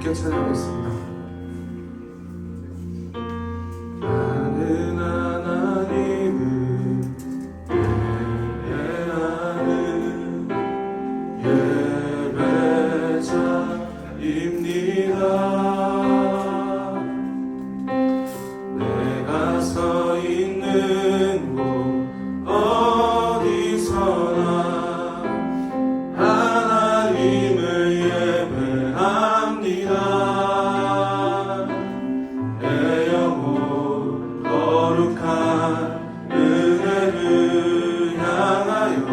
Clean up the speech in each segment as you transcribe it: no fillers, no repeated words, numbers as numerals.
함께 찬양하겠습니다. 나는 하나님을 예배하는 예배자입니다. 내가 서 있는 곳 어디서나 하나님을 예배합니다. 내 영혼 거룩한 은혜를 향하여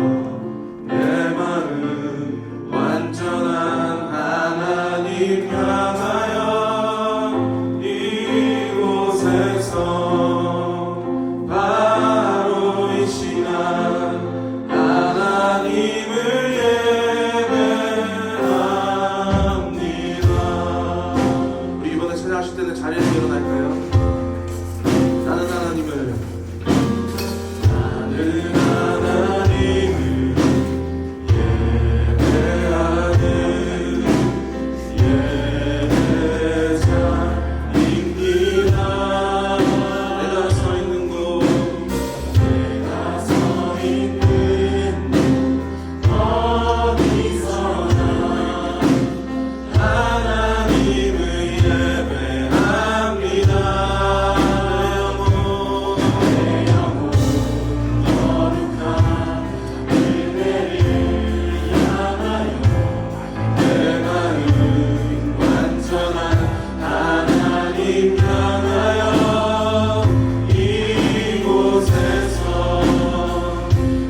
내 마음 완전한 하나님 향하여 이곳에서 바로 이 시간 하나님을 예배합니다. 우리 이번에 찬양하실 때는 자리에서 일어날까요? 나는 하나님을 예배하는 예배자입니다. 내가 서 있는 곳 어디서나 하나님을 예배합니다. 내 영혼 거룩한 은혜를 향하여 내 마음 완전한 하나님 향하여 이곳에서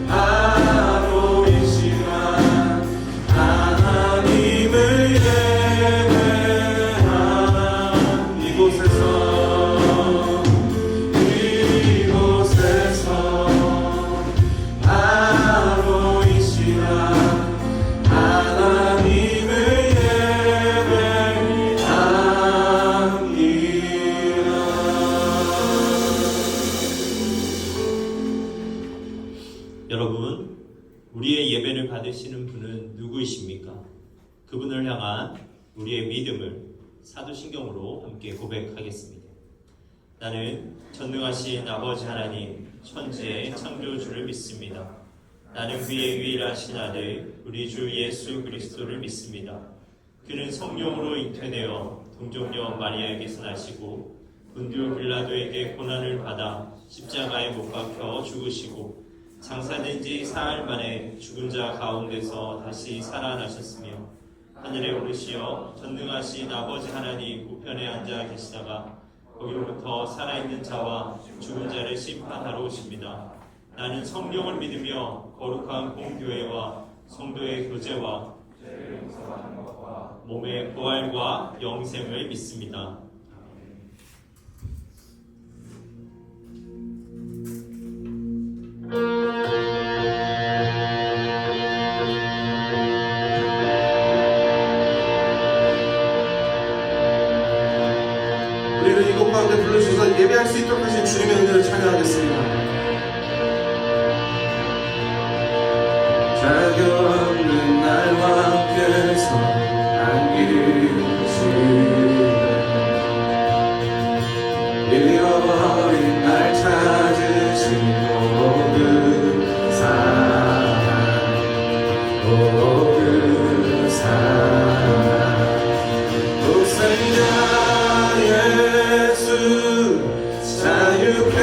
바로 이 시간 하나님을 예배하는 이곳에서 바로 이 시간 하나님을 예배합니다. 여러분, 우리의 예배를 받으시는 분은 누구이십니까? 그분을 향한 우리의 믿음을 사도신경으로 함께 고백하겠습니다. 나는 전능하신 아버지 하나님, 천지의 창조주를 믿습니다. 나는 그의 유일하신 아들, 우리 주 예수 그리스도를 믿습니다. 그는 성령으로 잉태되어 동정녀 마리아에게서 나시고 본디오 빌라도에게 고난을 받아 십자가에 못 박혀 죽으시고 장사된 지 사흘 만에 죽은 자 가운데서 다시 살아나셨으며 하늘에 오르시어 전능하신 아버지 하나님 우편에 앉아 계시다가 거기로부터 살아있는 자와 죽은 자를 심판하러 오십니다. 나는 성령을 믿으며 거룩한 공교회와 성도의 교제와 몸의 부활과 영생을 믿습니다. 우리를 이곳 가운데 불러주셔서 예배할 수 있도록 하신 주님의 은혜를 찬양하겠습니다. 자격 없는 날 왕께서 안기시네 잃어버린 날 찾으신 모든 사랑 모든 사랑 독생자 예수 자유케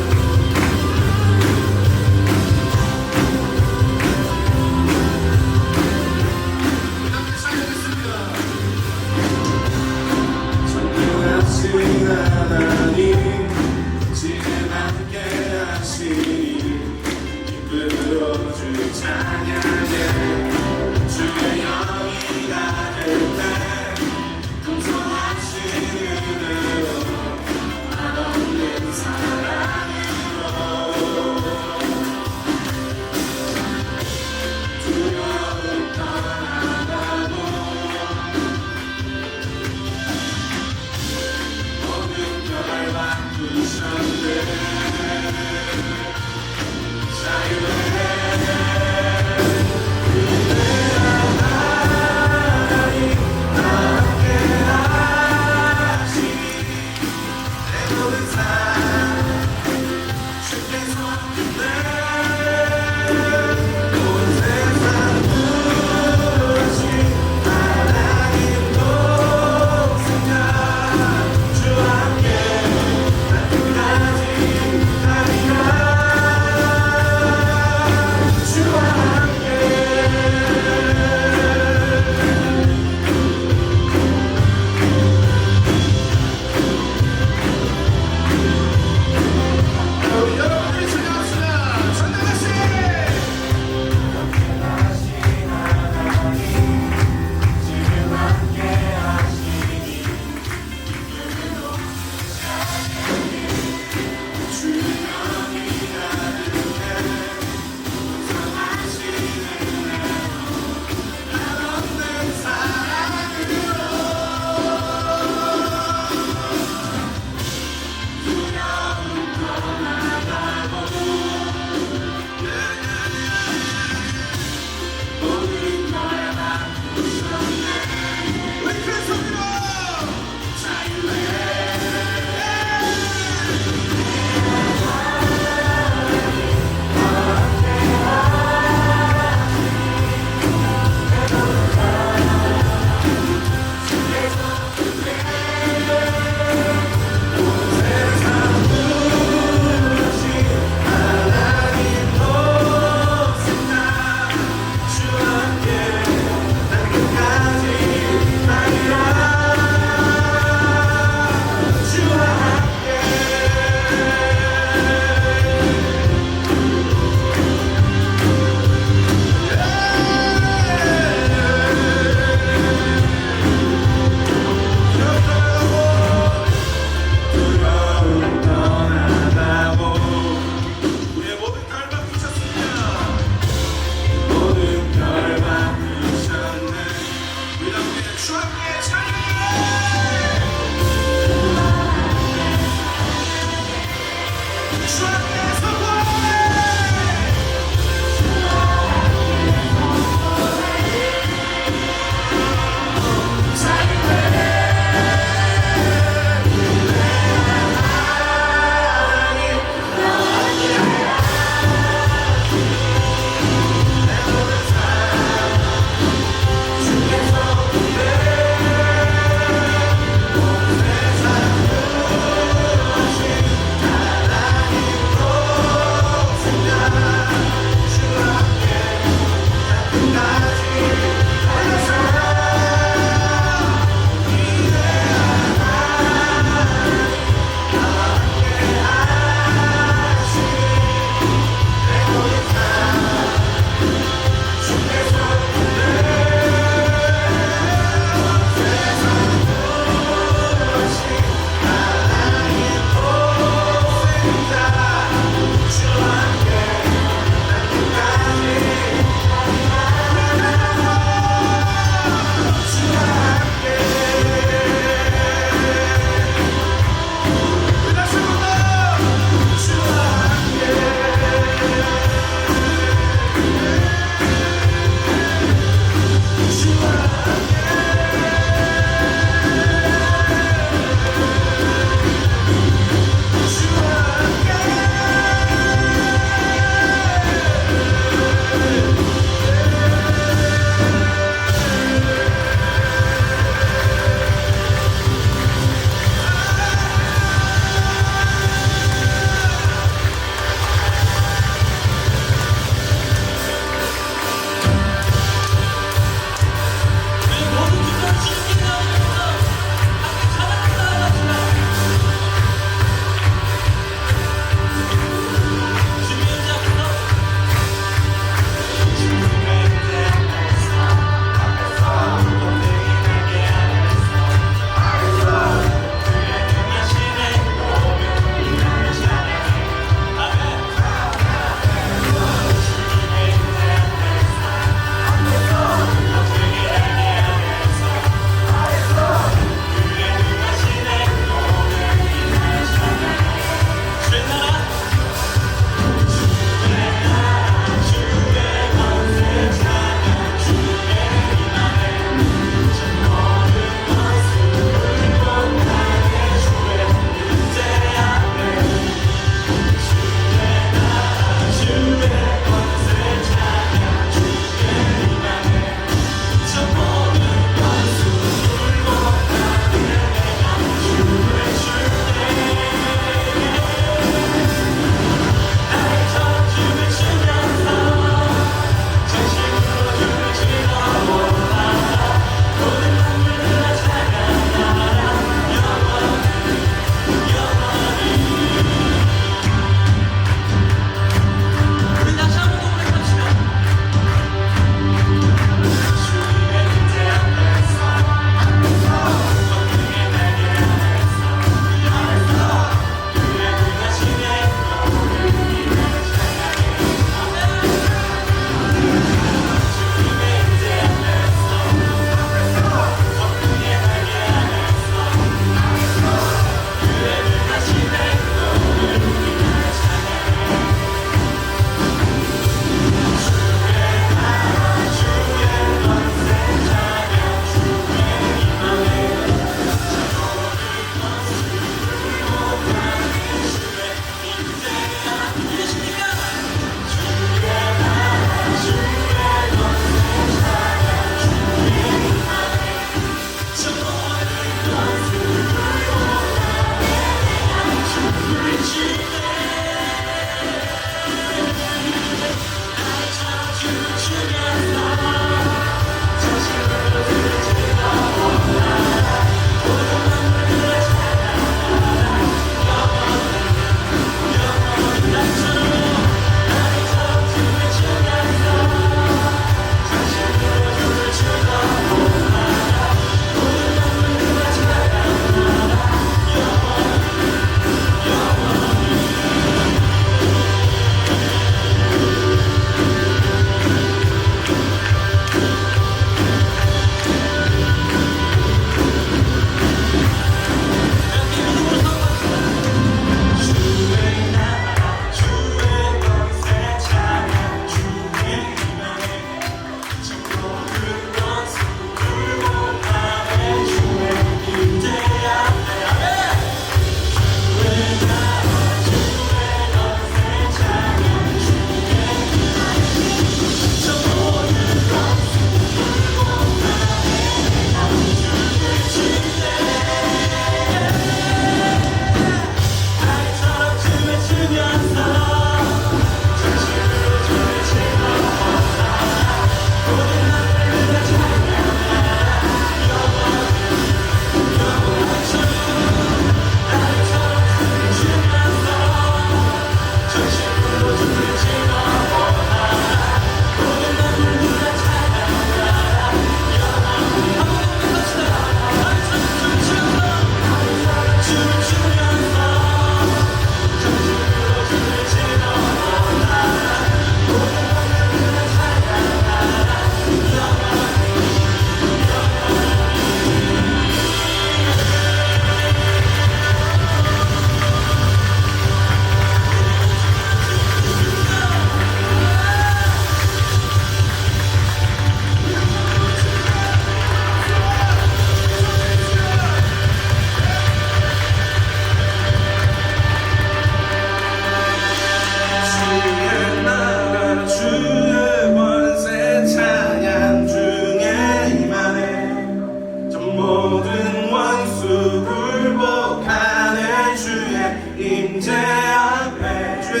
모든 원수 굴복하네. 주의 임재 앞에 주의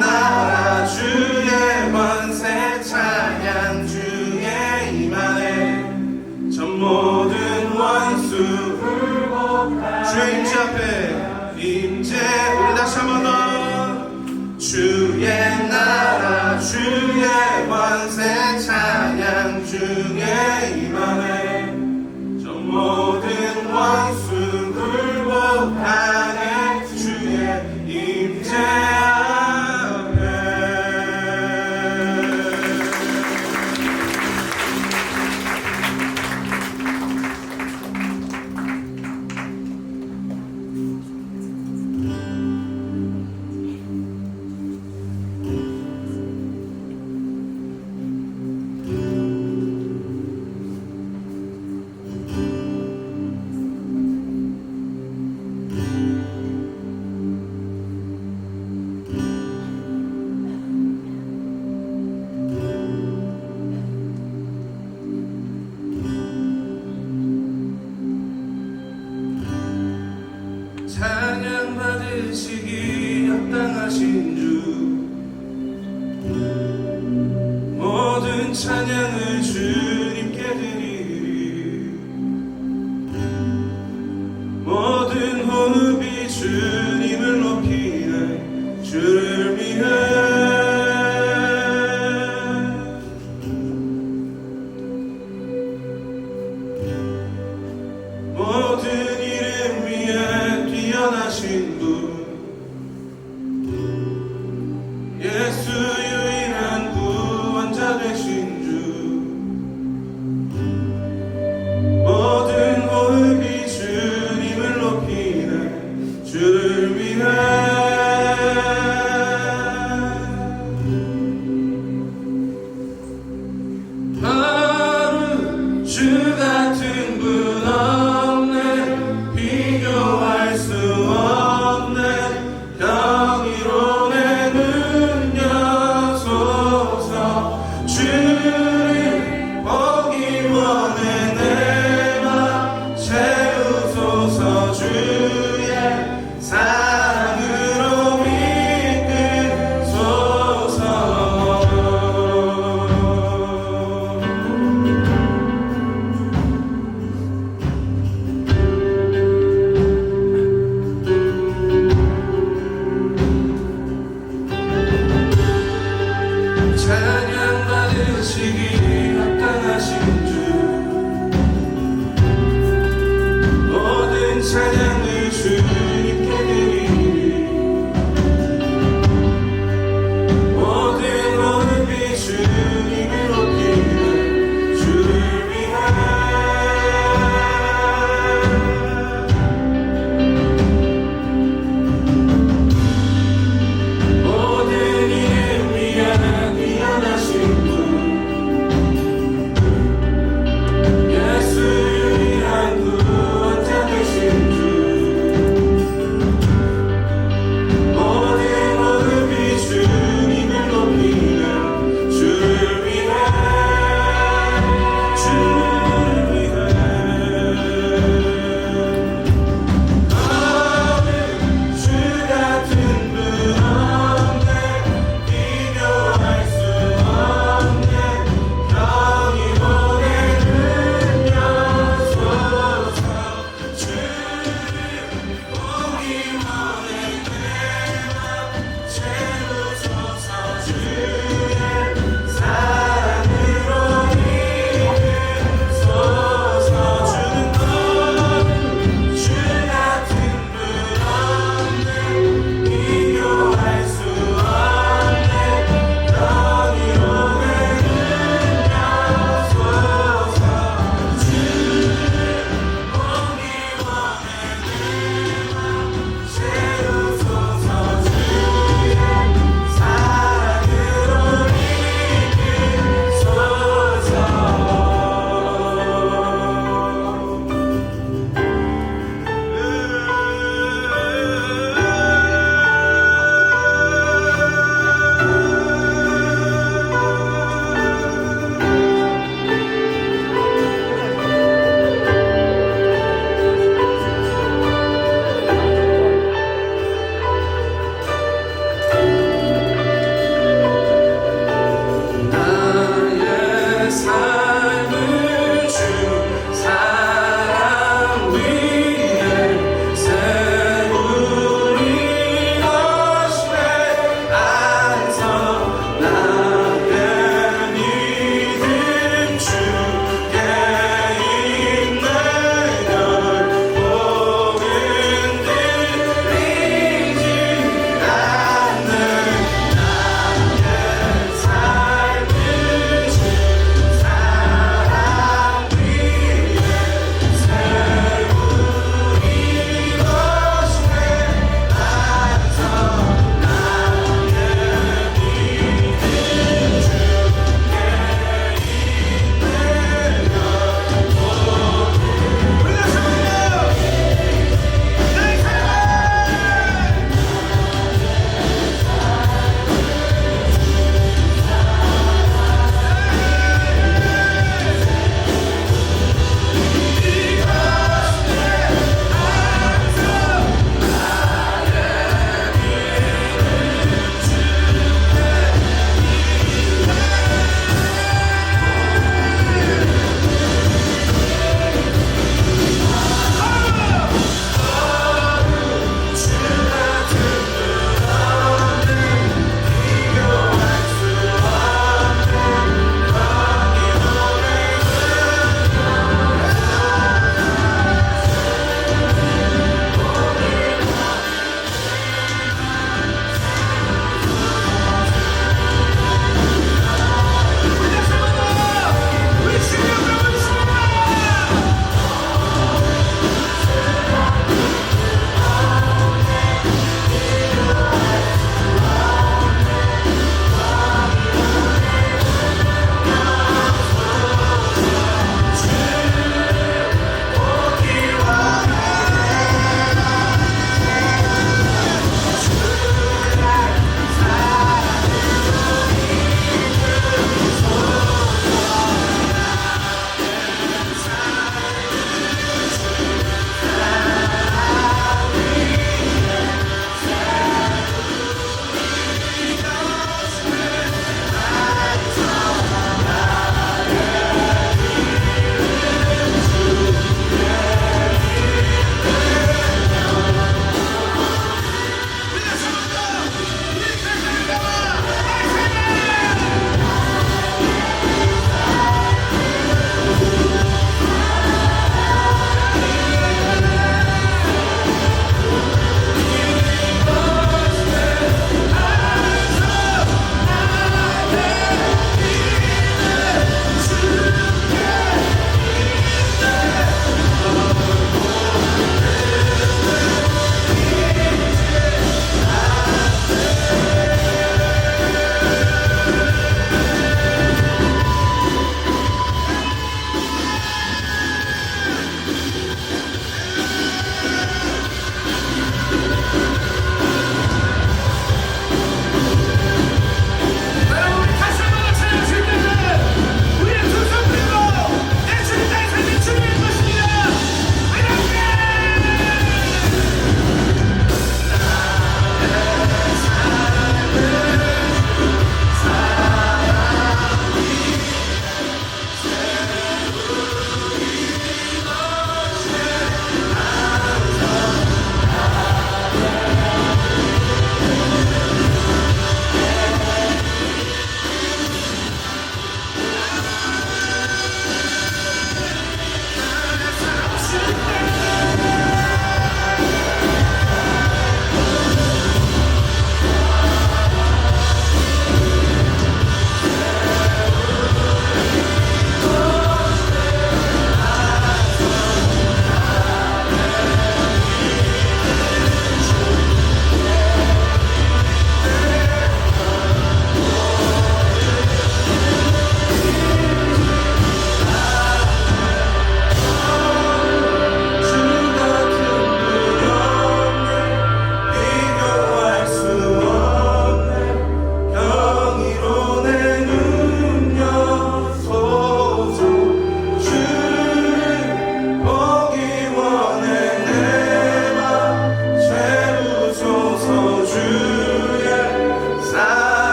나라 주의 권세 찬양 주의 임하네. 저 모든 원수 주의 임재 앞에 임재. 우리 다시 한번 더. 주의 나라 주의 권세 찬양 주의 임하네. 저 모든 원수 굴복하네. 주의 임재 앞에. 찬양 받으시기 합당하신 주, 모든 찬양을 주님께 드리리. 모든 호흡이 주님을 높이네. 주를 위해 모든 이름 위에 뛰어나신 분, 예수 유일한 구원자 되신 주, 모든 호흡이 주님을 높이네. 주를 위해 바로 주 같은 분 없네. 비교할 수 없네. 경이로내 눈 여소서. 주를 보기 원해. 내 맘 채우소서. 주의 사랑으로 이끌소서. 찬양 받으시기 합당하신 주,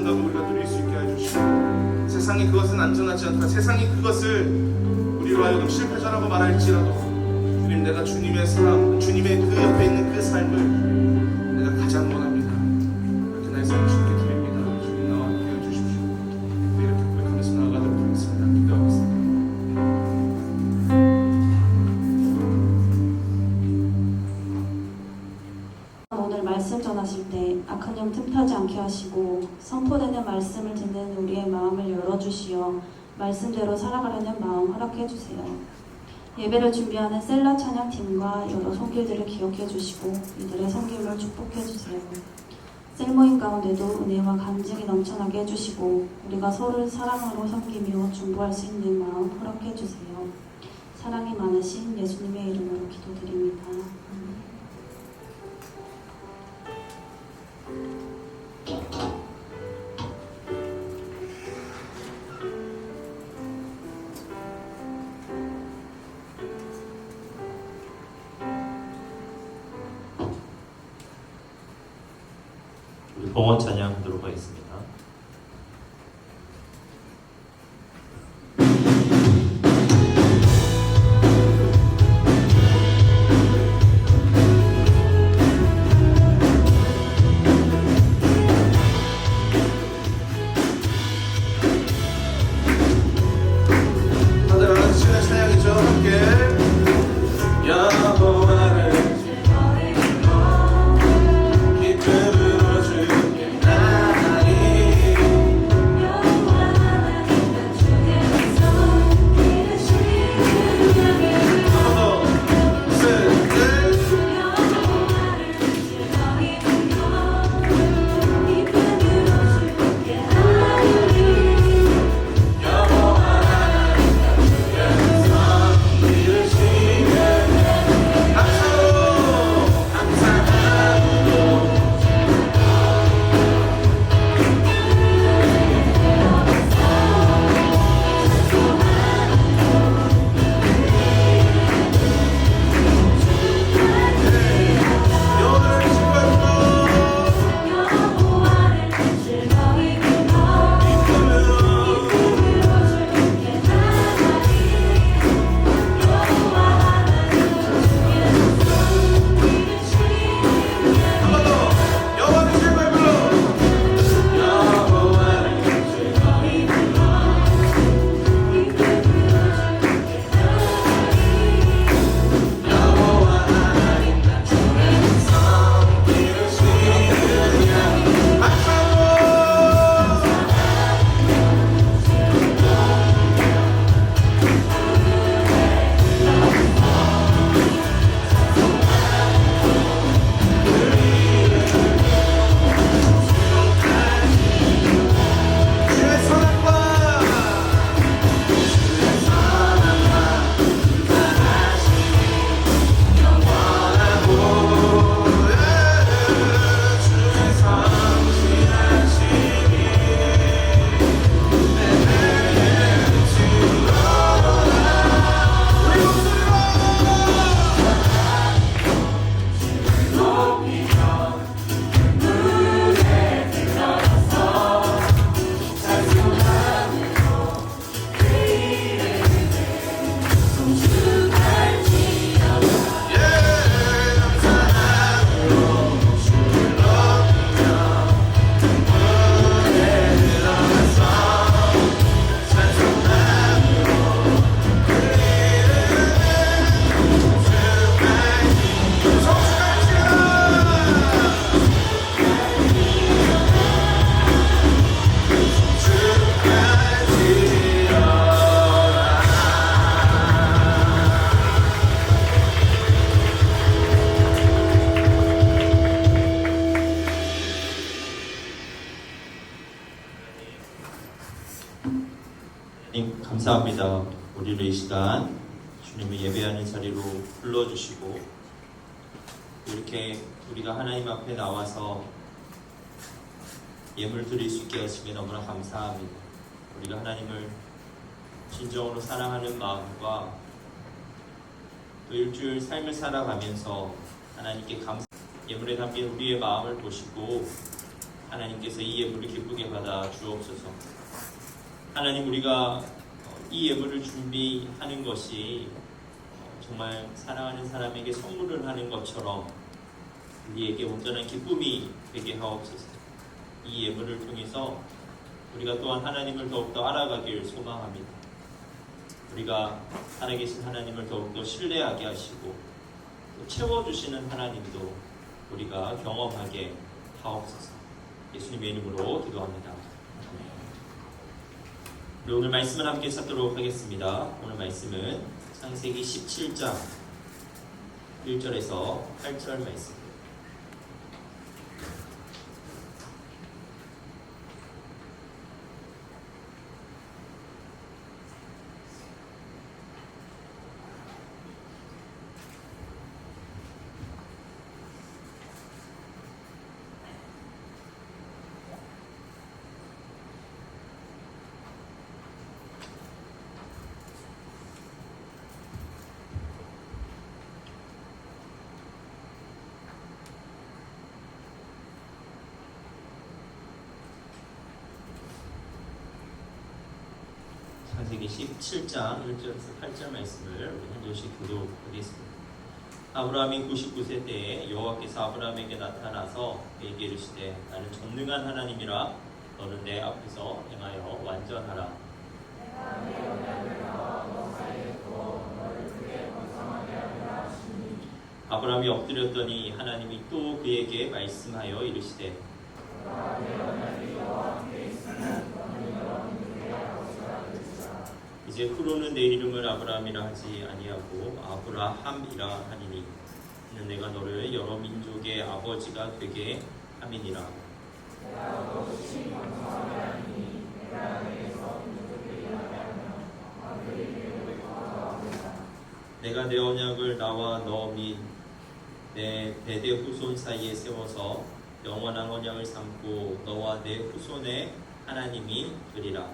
안정감을 우리가 누릴 수 있게 해주시고 세상이 그것은 안전하지 않다. 세상이 그것을 우리로 하여금 실패자라고 말할지라도 주님 내가 주님의 사랑, 주님의 그 옆에 있는 그 삶을 내가 가장 원합니다. 이렇게 나의 삶을 주님께 드립니다. 주님 나와 함께 해주십시오. 우리 이렇게 고백하면서 나아가도록 하겠습니다. 기도하겠습니다. 오늘 말씀 전하실 때 악한 영 틈타지 않게 하시고 선포되는 말씀을 듣는 우리의 마음을 열어주시어 말씀대로 살아가려는 마음 허락해 주세요. 예배를 준비하는 셀라 찬양팀과 여러 손길들을 기억해 주시고 이들의 섬김을 축복해 주세요. 셀모임 가운데도 은혜와 간증이 넘쳐나게 해주시고 우리가 서로를 사랑으로 섬기며 중보할 수 있는 마음 허락해 주세요. 사랑이 많으신 예수님의 이름으로 기도드립니다. 아멘. 우리 봉헌 찬양하도록 하겠습니다. 다들 아는 신의 찬양이죠. 함께 여호와를 기쁨으로 주께 나가리. 하나님 감사합니다. 우리를 이 시간 주님을 예배하는 자리로 불러주시고 이렇게 우리가 하나님 앞에 나와서 예물 드릴 수 있게 하시면 너무나 감사합니다. 우리가 하나님을 진정으로 사랑하는 마음과 또 일주일 삶을 살아가면서 하나님께 예물에 담긴 우리의 마음을 보시고 하나님께서 이 예물을 기쁘게 받아 주옵소서. 하나님, 우리가 이 예물을 준비하는 것이 정말 사랑하는 사람에게 선물을 하는 것처럼 우리에게 온전한 기쁨이 되게 하옵소서. 이 예물을 통해서 우리가 또한 하나님을 더욱더 알아가길 소망합니다. 우리가 살아계신 하나님을 더욱더 신뢰하게 하시고 또 채워주시는 하나님도 우리가 경험하게 하옵소서. 예수님의 이름으로 기도합니다. 우리 오늘 말씀을 함께 찾도록 하겠습니다. 오늘 말씀은 창세기 17장 1절에서 8절 말씀. 창세기 17장 1절에서 8절 말씀을 우리 한 절씩 교독하겠습니다. 아브라함이 99세 때에 여호와께서 아브라함에게 나타나서 그에게 이르시되 나는 전능한 하나님이라 너는 내 앞에서 행하여 완전하라. 아브라함이 엎드렸더니 하나님이 또 그에게 말씀하여 이르시되 이제 후로는 내 이름을 아브라함이라 하지 아니하고 아브라함이라 하니니 이는 내가 너를 여러 민족의 아버지가 되게 함이니라. 내가 내 언약을 나와 너 및 내 대대 후손 사이에 세워서 영원한 언약을 삼고 너와 내 후손의 하나님이 되리라.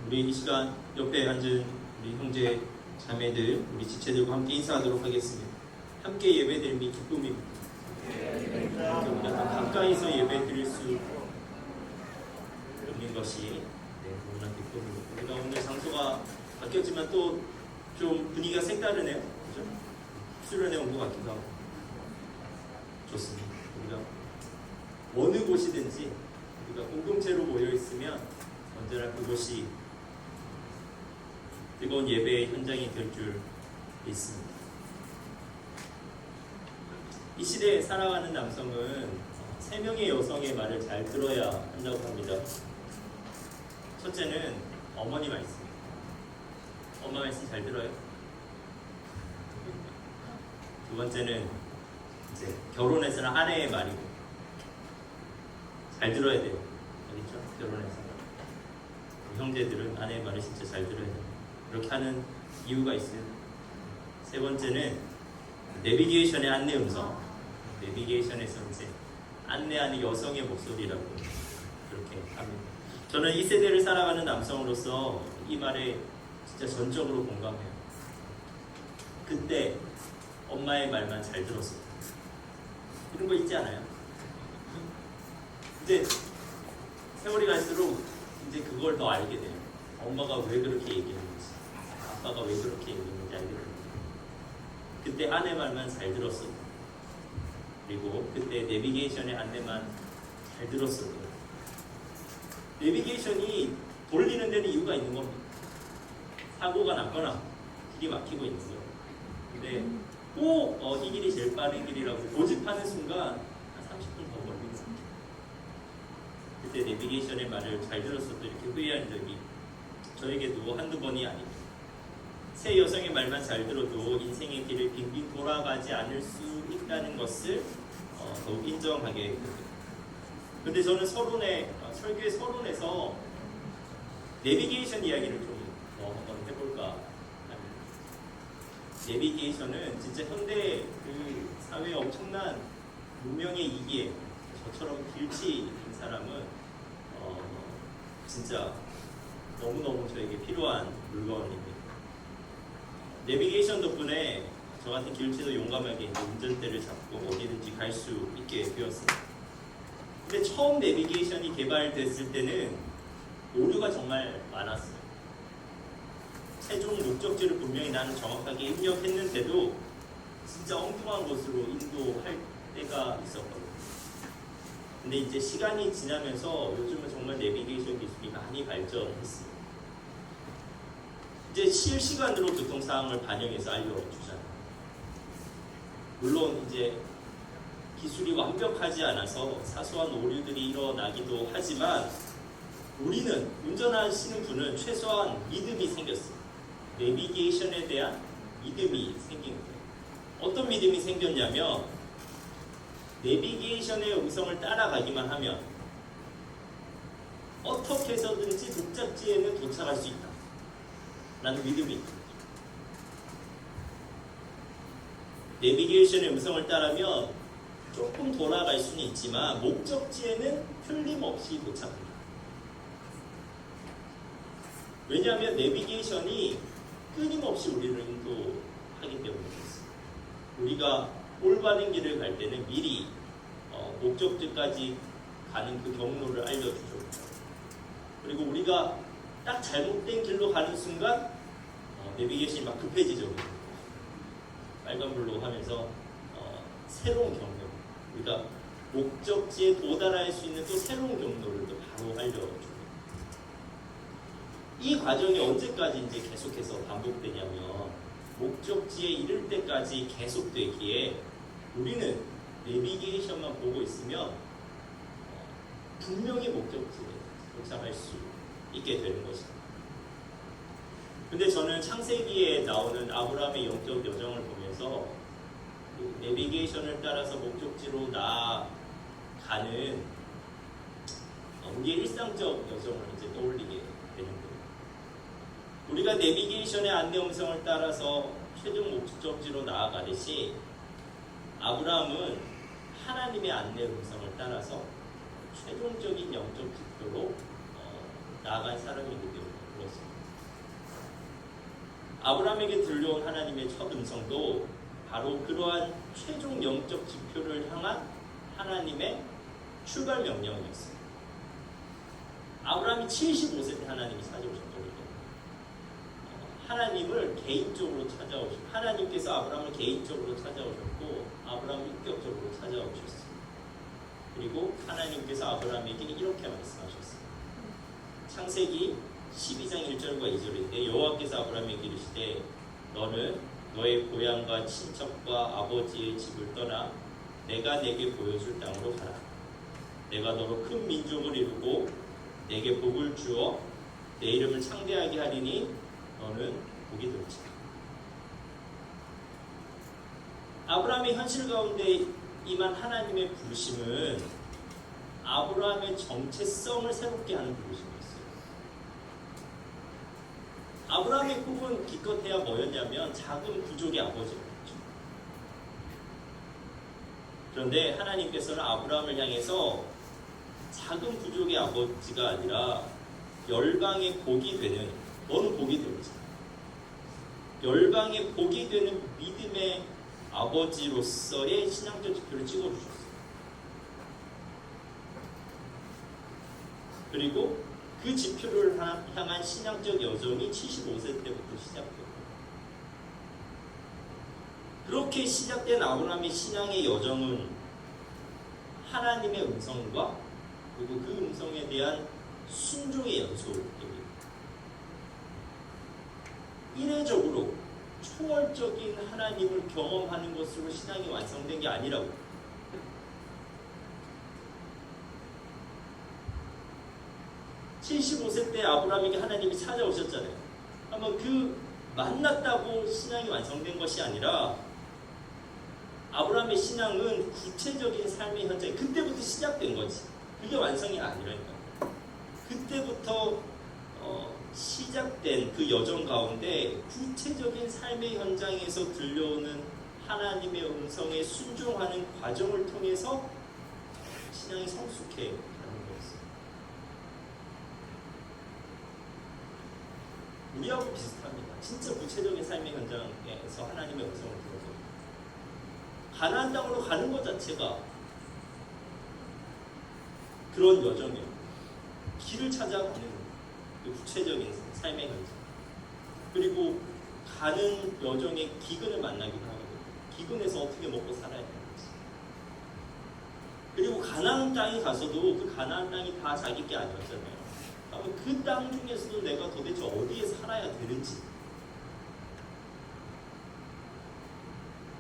우리 이 시간 옆에 앉은 우리 형제 자매들, 우리 지체들과 함께 인사하도록 하겠습니다. 함께 예배드림이 기쁨입니다. 우리가 더 가까이서 예배드릴 수 있는 것이 너무나 기쁨입니다. 우리가 오늘 장소가 바뀌었지만 또 좀 분위기가 색다르네요. 그죠? 수련회 온 것 같기도 하고 좋습니다. 우리가 어느 곳이든지 우리가 공동체로 모여 있으면 언제나 그곳이 뜨거운 예배의 현장이 될 줄 믿습니다. 이 시대에 살아가는 남성은 3명의 여성의 말을 잘 들어야 한다고 합니다. 첫째는 어머니 말씀. 엄마 말씀 잘 들어요? 두 번째는 이제 결혼해서는 아내의 말이고 잘 들어야 돼요. 알겠죠? 결혼해서 형제들은 아내의 말을 진짜 잘 들어야 돼요. 그렇게 하는 이유가 있어요. 세 번째는 내비게이션의 안내 음성. 내비게이션에서 이제 안내하는 여성의 목소리라고 그렇게 합니다. 저는 이 세대를 살아가는 남성으로서 이 말에 진짜 전적으로 공감해요. 그때 엄마의 말만 잘 들었어요. 이런 거 있지 않아요? 이제 세월이 갈수록 이제 그걸 더 알게 돼요. 엄마가 왜 그렇게 얘기했는지, 아빠가 왜 그렇게 얘기했는지 알게 됩니다. 그때 아내 말만 잘 들었어요. 그리고 그때 내비게이션의 안내만 잘 들었어요. 내비게이션이 돌리는 데는 이유가 있는 겁니다. 사고가 났거나 길이 막히고 있는 거예요. 근데 꼭 이 길이 제일 빠른 길이라고 고집하는 순간 한 30분 더 걸립니다. 그때 내비게이션의 말을 잘 들었어도 이렇게 후회한 적이 저에게도 한두 번이 아닙니다. 새 여성의 말만 잘 들어도 인생의 길을 빙빙 돌아가지 않을 수 있다는 것을 더욱 인정하게 됩니다. 근데 저는 설교의 서론에서 내비게이션 이야기를 좀 한번 해볼까 합니다. 내비게이션은 진짜 현대 그 사회의 엄청난 문명의 이기에 저처럼 길치 있는 사람은 진짜 너무너무 저에게 필요한 물건입니다. 내비게이션 덕분에 저 같은 기울치도 용감하게 이제 운전대를 잡고 어디든지 갈 수 있게 되었습니다. 근데 처음 내비게이션이 개발됐을 때는 오류가 정말 많았어요. 최종 목적지를 분명히 나는 정확하게 입력했는데도 진짜 엉뚱한 곳으로 인도할 때가 있었거든요. 근데 이제 시간이 지나면서 요즘은 정말 내비게이션 기술이 많이 발전했습니다. 이제 실시간으로 교통 상황을 반영해서 알려주잖아요. 물론 이제 기술이 완벽하지 않아서 사소한 오류들이 일어나기도 하지만 우리는 운전하시는 분은 최소한 믿음이 생겼어요. 내비게이션에 대한 믿음이 생긴 거예요. 어떤 믿음이 생겼냐면 내비게이션의 음성을 따라가기만 하면 어떻게 해서든지 목적지에는 도착할 수 있다 라는 믿음이 있거든요. 내비게이션의 음성을 따르면 조금 돌아갈 수는 있지만 목적지에는 틀림없이 도착합니다. 왜냐하면 내비게이션이 끊임없이 우리를 인도하기 때문이었어요. 우리가 올바른 길을 갈 때는 미리 목적지까지 가는 그 경로를 알려주죠. 그리고 우리가 딱 잘못된 길로 가는 순간 내비게이션이 막 급해지죠. 빨간불로 하면서 새로운 경로, 우리가 목적지에 도달할 수 있는 또 새로운 경로를 또 바로 알려주고, 이 과정이 언제까지 이제 계속해서 반복되냐면 목적지에 이를 때까지 계속되기에 우리는 내비게이션만 보고 있으면 분명히 목적지에 도착할 수 있게 되는 것입니다. 근데 저는 창세기에 나오는 아브라함의 영적 여정을 보면서 그 내비게이션을 따라서 목적지로 나아가는 우리의 일상적 여정을 이제 떠올리게 되는 거예요. 우리가 내비게이션의 안내 음성을 따라서 최종 목적지로 나아가듯이 아브라함은 하나님의 안내 음성을 따라서 최종적인 영적 지표로 나아간 사람이기 때문에 그렇습니다. 아브라함에게 들려온 하나님의 첫 음성도 바로 그러한 최종 영적 지표를 향한 하나님의 출발 명령이었어요. 아브라함이 75세 때 하나님이 찾아오셨거든요. 하나님을 개인적으로 찾아오셨고, 하나님께서 아브라함을 개인적으로 찾아오셨고, 아브라함을 인격적으로 찾아오셨어요. 그리고 하나님께서 아브라함에게 이렇게 말씀하셨어요. 창세기 12장 1절과 2절인데, 여호와께서 아브라함에게 이르시되 너는 너의 고향과 친척과 아버지의 집을 떠나 내가 내게 보여줄 땅으로 가라. 내가 너로 큰 민족을 이루고 내게 복을 주어 내 이름을 창대하게 하리니 너는 복이 될지. 아브라함의 현실 가운데 임한 하나님의 부르심은 아브라함의 정체성을 새롭게 하는 부르심이었어요. 아브라함의 꿈은 기껏해야 뭐였냐면 작은 부족의 아버지였죠. 그런데 하나님께서는 아브라함을 향해서 작은 부족의 아버지가 아니라 열방의 복이 되는, 너는 복이 되지, 열방의 복이 되는 믿음의 아버지로서의 신앙적 지표를 찍어주셨어요. 그리고 그 지표를 향한 신앙적 여정이 75세 때부터 시작됐고, 그렇게 시작된 아브라함의 신앙의 여정은 하나님의 음성과 그리고 그 음성에 대한 순종의 연속입니다. 이례적으로 초월적인 하나님을 경험하는 것으로 신앙이 완성된 게 아니라고. (75세) 때 아브라함에게 하나님이 찾아오셨잖아요. 한번 그 만났다고 신앙이 완성된 것이 아니라 아브라함의 신앙은 구체적인 삶의 현장이 그때부터 시작된 거지. 그게 완성이 아니라니까. 그때부터 시작된 그 여정 가운데 구체적인 삶의 현장에서 들려오는 하나님의 음성에 순종하는 과정을 통해서 신앙이 성숙해 가는 거였어요. 우리하고 비슷합니다. 진짜 구체적인 삶의 현장에서 하나님의 음성을 들어서 가나안 땅으로 가는 것 자체가 그런 여정이에요. 길을 찾아가는 그 구체적인 삶의 현장. 그리고 가는 여정에 기근을 만나기도 하거든요. 기근에서 어떻게 먹고 살아야 되는지. 그리고 가나안 땅에 가서도 그 가나안 땅이 다 자기 게 아니었잖아요. 그 땅 중에서도 내가 도대체 어디에 살아야 되는지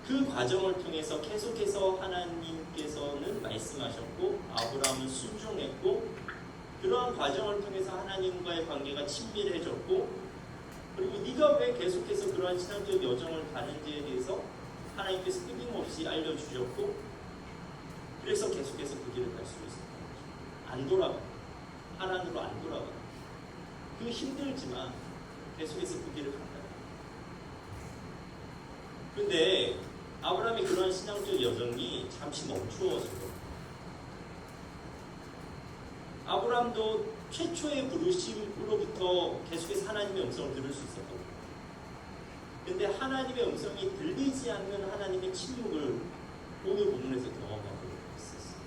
그 과정을 통해서 계속해서 하나님께서는 말씀하셨고 아브라함은 순종했고 그러한 과정을 통해서 하나님과의 관계가 친밀해졌고 그리고 네가 왜 계속해서 그러한 신앙적 여정을 가는지에 대해서 하나님께서 끊임없이 알려주셨고 그래서 계속해서 그 길을 갈 수 있었던 거죠. 안 돌아가. 하나님으로 안 돌아가. 그 힘들지만 계속해서 그 길을 간다. 그런데 아브라함의 그런 신앙적 여정이 잠시 멈추어진 거예요. 아브라함도 최초의 부르심으로부터 계속해서 하나님의 음성을 들을 수 있었거든요. 그런데 하나님의 음성이 들리지 않는 하나님의 침묵을 오늘 본문에서 경험하고 있었어요.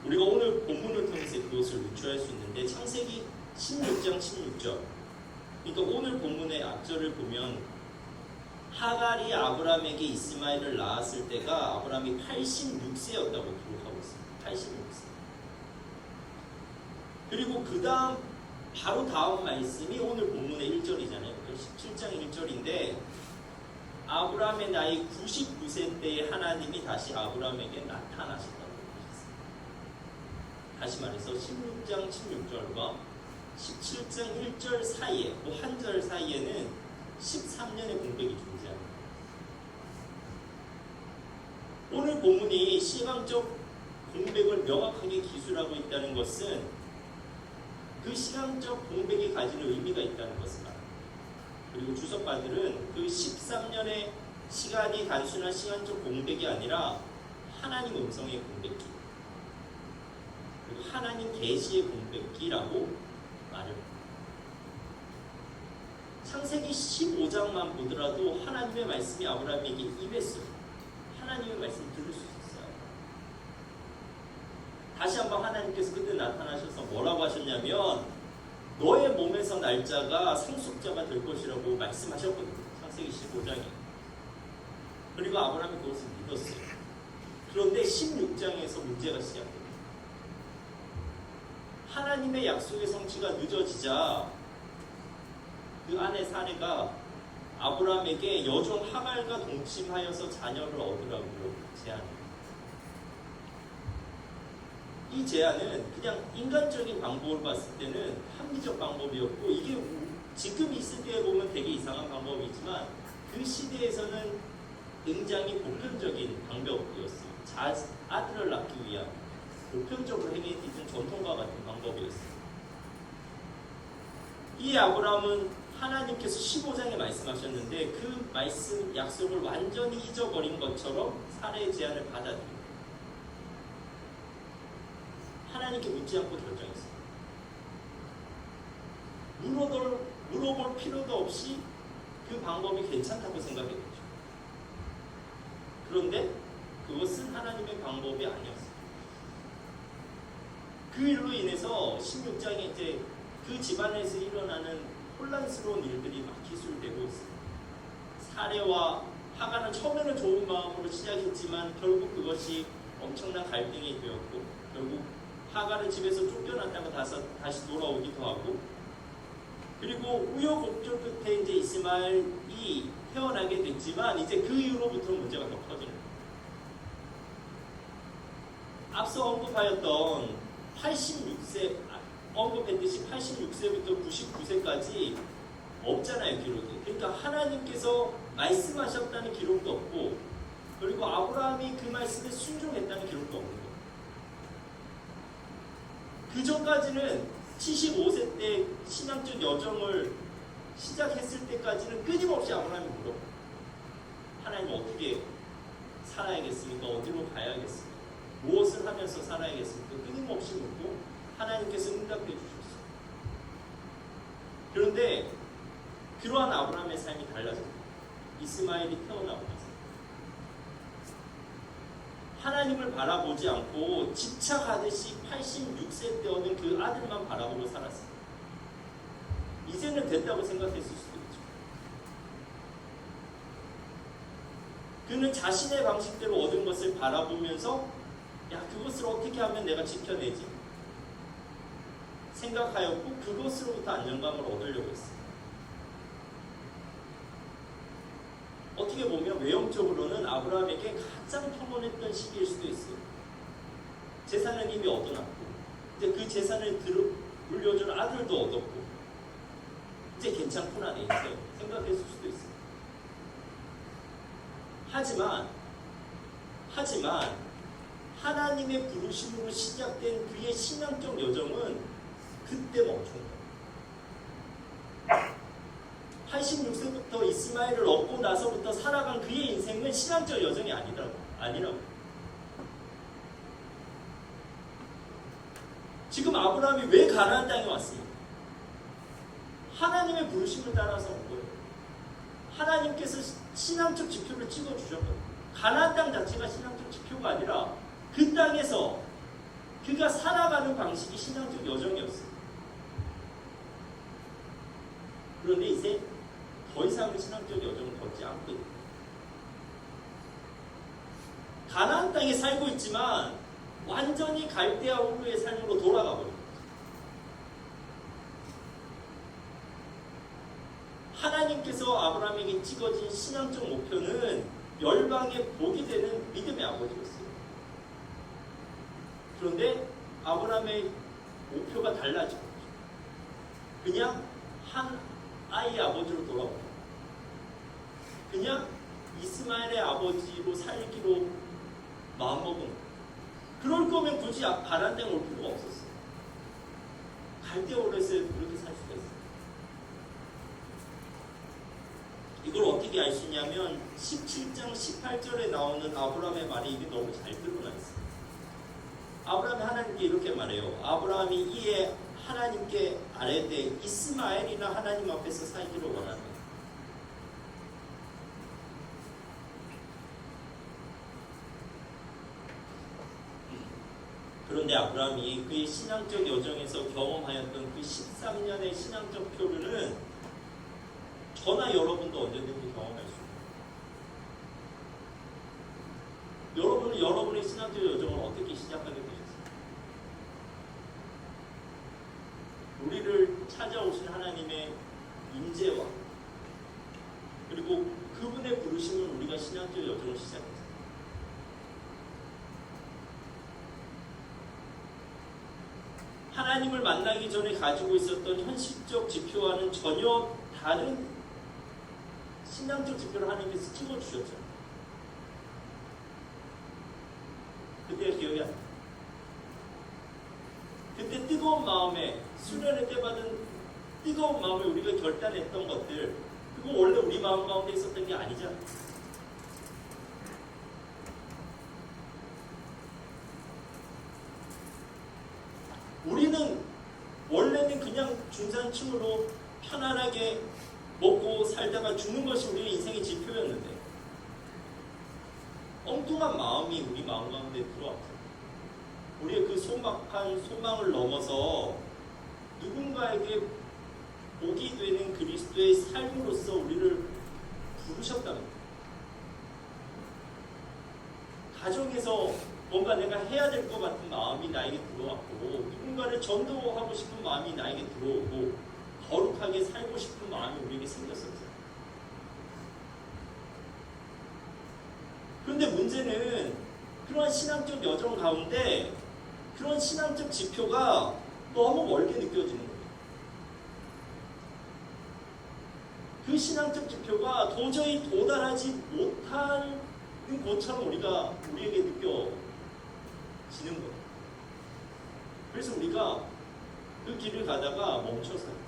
우리가 오늘 본문을 통해서 그것을 유추할 수 있는데 창세기 16장 16절 그러니까 오늘 본문의 앞절을 보면 하갈이 아브라함에게 이스마엘을 낳았을 때가 아브라함이 86세였다고 기록하고 있습니다. 86세. 그리고 그 다음 바로 다음 말씀이 오늘 본문의 1절이잖아요. 17장 1절인데 아브라함의 나이 99세 때에 하나님이 다시 아브라함에게 나타나셨다고 하셨어요. 다시 말해서 16장 16절과 17장 1절 사이에 한 절 사이에는 13년의 공백이 존재합니다. 오늘 본문이 시간적 공백을 명확하게 기술하고 있다는 것은 그 시간적 공백이 가지는 의미가 있다는 것입니다. 그리고 주석가들은 그 13년의 시간이 단순한 시간적 공백이 아니라 하나님 음성의 공백기 그리고 하나님 계시의 공백기라고 말을 창세기 15장만 보더라도 하나님의 말씀이 아브라함에게 임했어요. 하나님의 말씀을 들을 수 있었어요. 다시 한번 하나님께서 그때 나타나셔서 뭐라고 하셨냐면 너의 몸에서 날짜가 상속자가 될 것이라고 말씀하셨거든요. 창세기 15장에. 그리고 아브라함이 그것을 믿었어요. 그런데 16장에서 문제가 시작됩니다. 하나님의 약속의 성취가 늦어지자 그 아내 사레가 아브라함에게 여종 하갈과 동침하여서 자녀를 얻으라고 제안합니다. 이 제안은 그냥 인간적인 방법을 봤을 때는 합리적 방법이었고 이게 지금 이 시대에 보면 되게 이상한 방법이지만 그 시대에서는 굉장히 보편적인 방법이었어요. 아들을 낳기 위한 보편적으로 행해지던 전통과 같은 방법이었어요. 이 아브라함은 하나님께서 15장에 말씀하셨는데 그 말씀 약속을 완전히 잊어버린 것처럼 사례의 제안을 받아들입니다. 하나님께 묻지 않고 결정했어요. 물어볼 필요도 없이 그 방법이 괜찮다고 생각했죠. 그런데 그것은 하나님의 방법이 아니었어요. 그 일로 인해서 16장에 이제 그 집안에서 일어나는 혼란스러운 일들이 막 기술되고 있어요. 사례와 하갈은 처음에는 좋은 마음으로 시작했지만 결국 그것이 엄청난 갈등이 되었고 결국 하갈은 집에서 쫓겨났다가 다시 돌아오기도 하고 그리고 우여곡절 끝에 이제 이스마엘이 태어나게 됐지만 이제 그 이후로부터 문제가 더 커지는 거예요. 앞서 언급하였던 86세 언급했듯이 86세부터 99세까지 없잖아요, 기록이. 그러니까 하나님께서 말씀하셨다는 기록도 없고 그리고 아브라함이 그 말씀에 순종했다는 기록도 없는 거예요. 그 전까지는 75세 때 신앙적 여정을 시작했을 때까지는 끊임없이 아브라함이 물어. 하나님 어떻게 살아야겠습니까? 어디로 가야겠습니까? 무엇을 하면서 살아야겠습니까? 끊임없이 묻고 하나님께서 응답해 주셨어요. 그런데 그러한 아브라함의 삶이 달라졌어요. 이스마엘이 태어나고 나서 하나님을 바라보지 않고 집착하듯이 86세 때어는 그 아들만 바라보고 살았어요. 이제는 됐다고 생각했을 수도 있죠. 그는 자신의 방식대로 얻은 것을 바라보면서 야, 그것을 어떻게 하면 내가 지켜내지? 생각하였고 그것으로부터 안정감을 얻으려고 했어요. 어떻게 보면 외형적으로는 아브라함에게 가장 평온했던 시기일 수도 있어요. 재산은 이미 얻어놨고 이제 그 재산을 물려줄 아들도 얻었고 이제 괜찮구나 내 인생 생각했을 수도 있어요. 하지만 하나님의 부르심으로 시작된 그의 신앙적 여정은 그때 멈춘 거예요. 86세부터 이스마엘을 얻고 나서부터 살아간 그의 인생은 신앙적 여정이 아니라고. 지금 아브라함이 왜 가나안 땅에 왔습니까? 하나님의 부르심을 따라서 온 거예요. 하나님께서 신앙적 지표를 찍어주셨거든요. 가나안 땅 자체가 신앙적 지표가 아니라 그 땅에서 그가 살아가는 방식이 신앙적 여정이었어요. 그런데 이제 더 이상의 신앙적 여정을 걷지 않고 있다. 가나안 땅에 살고 있지만 완전히 갈대아 우르의 삶으로 돌아가 버린 거죠. 하나님께서 아브라함에게 찍어진 신앙적 목표는 열방의 복이 되는 믿음의 아버지였어요. 그런데 아브라함의 목표가 달라진 거죠. 그냥 한 아이의 아버지로 돌아옵니다. 그냥 이스마엘의 아버지로 살기로 마음먹은 거예요. 그럴 거면 굳이 가나안 땅에 올 필요가 없었어요. 갈대아 우르에서 그렇게 살 수가 있어요. 이걸 어떻게 알 수 있냐면 17장 18절에 나오는 아브라함의 말이 이게 너무 잘 드러나 있어요. 아브라함이 하나님께 이렇게 말해요. 아브라함이 이에 하나님께 아뢰되 이스마엘이나 하나님 앞에서 살기를 원하네. 그런데 아브라함이 그의 신앙적 여정에서 경험하였던 그 13년의 신앙적 표류는 저나 여러분도 언제든지 경험할 수 있습니다. 여러분은 여러분의 신앙적 여정을 어떻게 시작하게 되셨어요? 우리를 찾아오신 하나님의 임재와 그리고 그분의 부르심을 우리가 신앙적 여정을 시작했어요. 하나님을 만나기 전에 가지고 있었던 현실적 지표와는 전혀 다른 신앙적 지표를 하나님께서 찍어주셨죠. 그때 기억이 안 나요. 그때 뜨거운 마음에 수련회 때 받은 뜨거운 마음에 우리가 결단했던 것들 그거 원래 우리 마음 가운데 있었던 게 아니잖아요. 우리는 원래는 그냥 중산층으로 편안하게 먹고 살다가 죽는 것이 우리의 인생의 지표였는데 엉뚱한 마음이 우리 마음 가운데 들어왔어요. 우리의 그 소박한 소망을 넘어서 누군가에게 복이 되는 그리스도의 삶으로서 우리를 부르셨답니다. 가정에서 뭔가 내가 해야 될 것 같은 마음이 나에게 들어왔고 누군가를 전도하고 싶은 마음이 나에게 들어오고 거룩하게 살고 싶은 마음이 우리에게 생겼었어요. 그런데 문제는 그런 신앙적 여정 가운데 그런 신앙적 지표가 너무 멀게 느껴지는 거예요. 그 신앙적 지표가 도저히 도달하지 못하는 것처럼 우리에게 느껴지는 거예요. 그래서 우리가 그 길을 가다가 멈춰서요.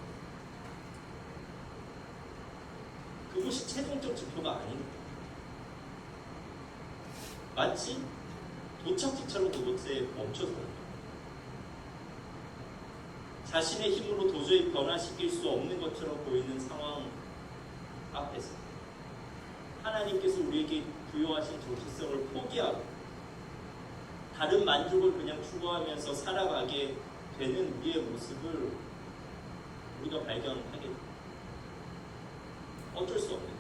그것이 최종적 지표가 아닙니다. 마치 도착지처럼 그곳에 멈춰서요. 자신의 힘으로 도저히 변화시킬 수 없는 것처럼 보이는 상황 앞에서 하나님께서 우리에게 부여하신 정체성을 포기하고 다른 만족을 그냥 추구하면서 살아가게 되는 우리의 모습을 우리가 발견하게 됩니다. 어쩔 수 없는 거예요.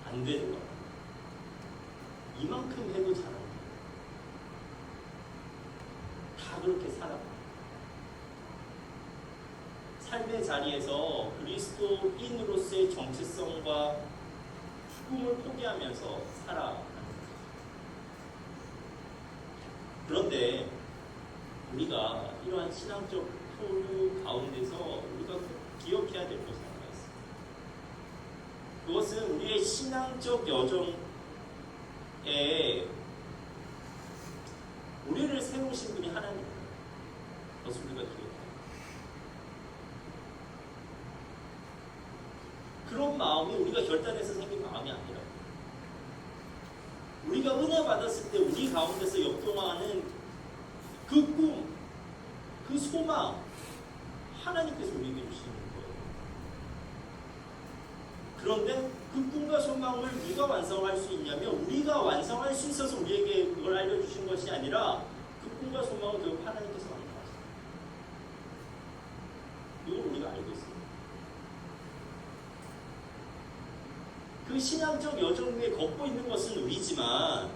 안 되는 거예요. 이만큼 해도 잘합니다. 다 그렇게 살아가요. 삶의 자리에서 그리스도인으로서의 정체성과 꿈을 포기하면서 살아가는 거예요. 그런데 우리가 이러한 신앙적 표류 가운데서 우리가 꼭 기억해야 될 것이 하나 있습니다. 그것은 우리의 신앙적 여정에 우리를 세우신 분이 하나님입니다. 그것을 우리가 기억해야 합니다. 그런 마음이 우리가 결단해서 생긴 마음이 아니라 우리가 은혜 받았을 때 우리 가운데서 역동하는 그 꿈, 그 소망 하나님께서 우리에게 주시는 거예요. 그런데 그 꿈과 소망을 누가 완성할 수 있냐면 우리가 완성할 수 있어서 우리에게 그걸 알려주신 것이 아니라 그 꿈과 소망을 결국 하나님께서 완성하십니다. 이걸 우리가 알고 있습니다. 그 신앙적 여정 위에 걷고 있는 것은 우리지만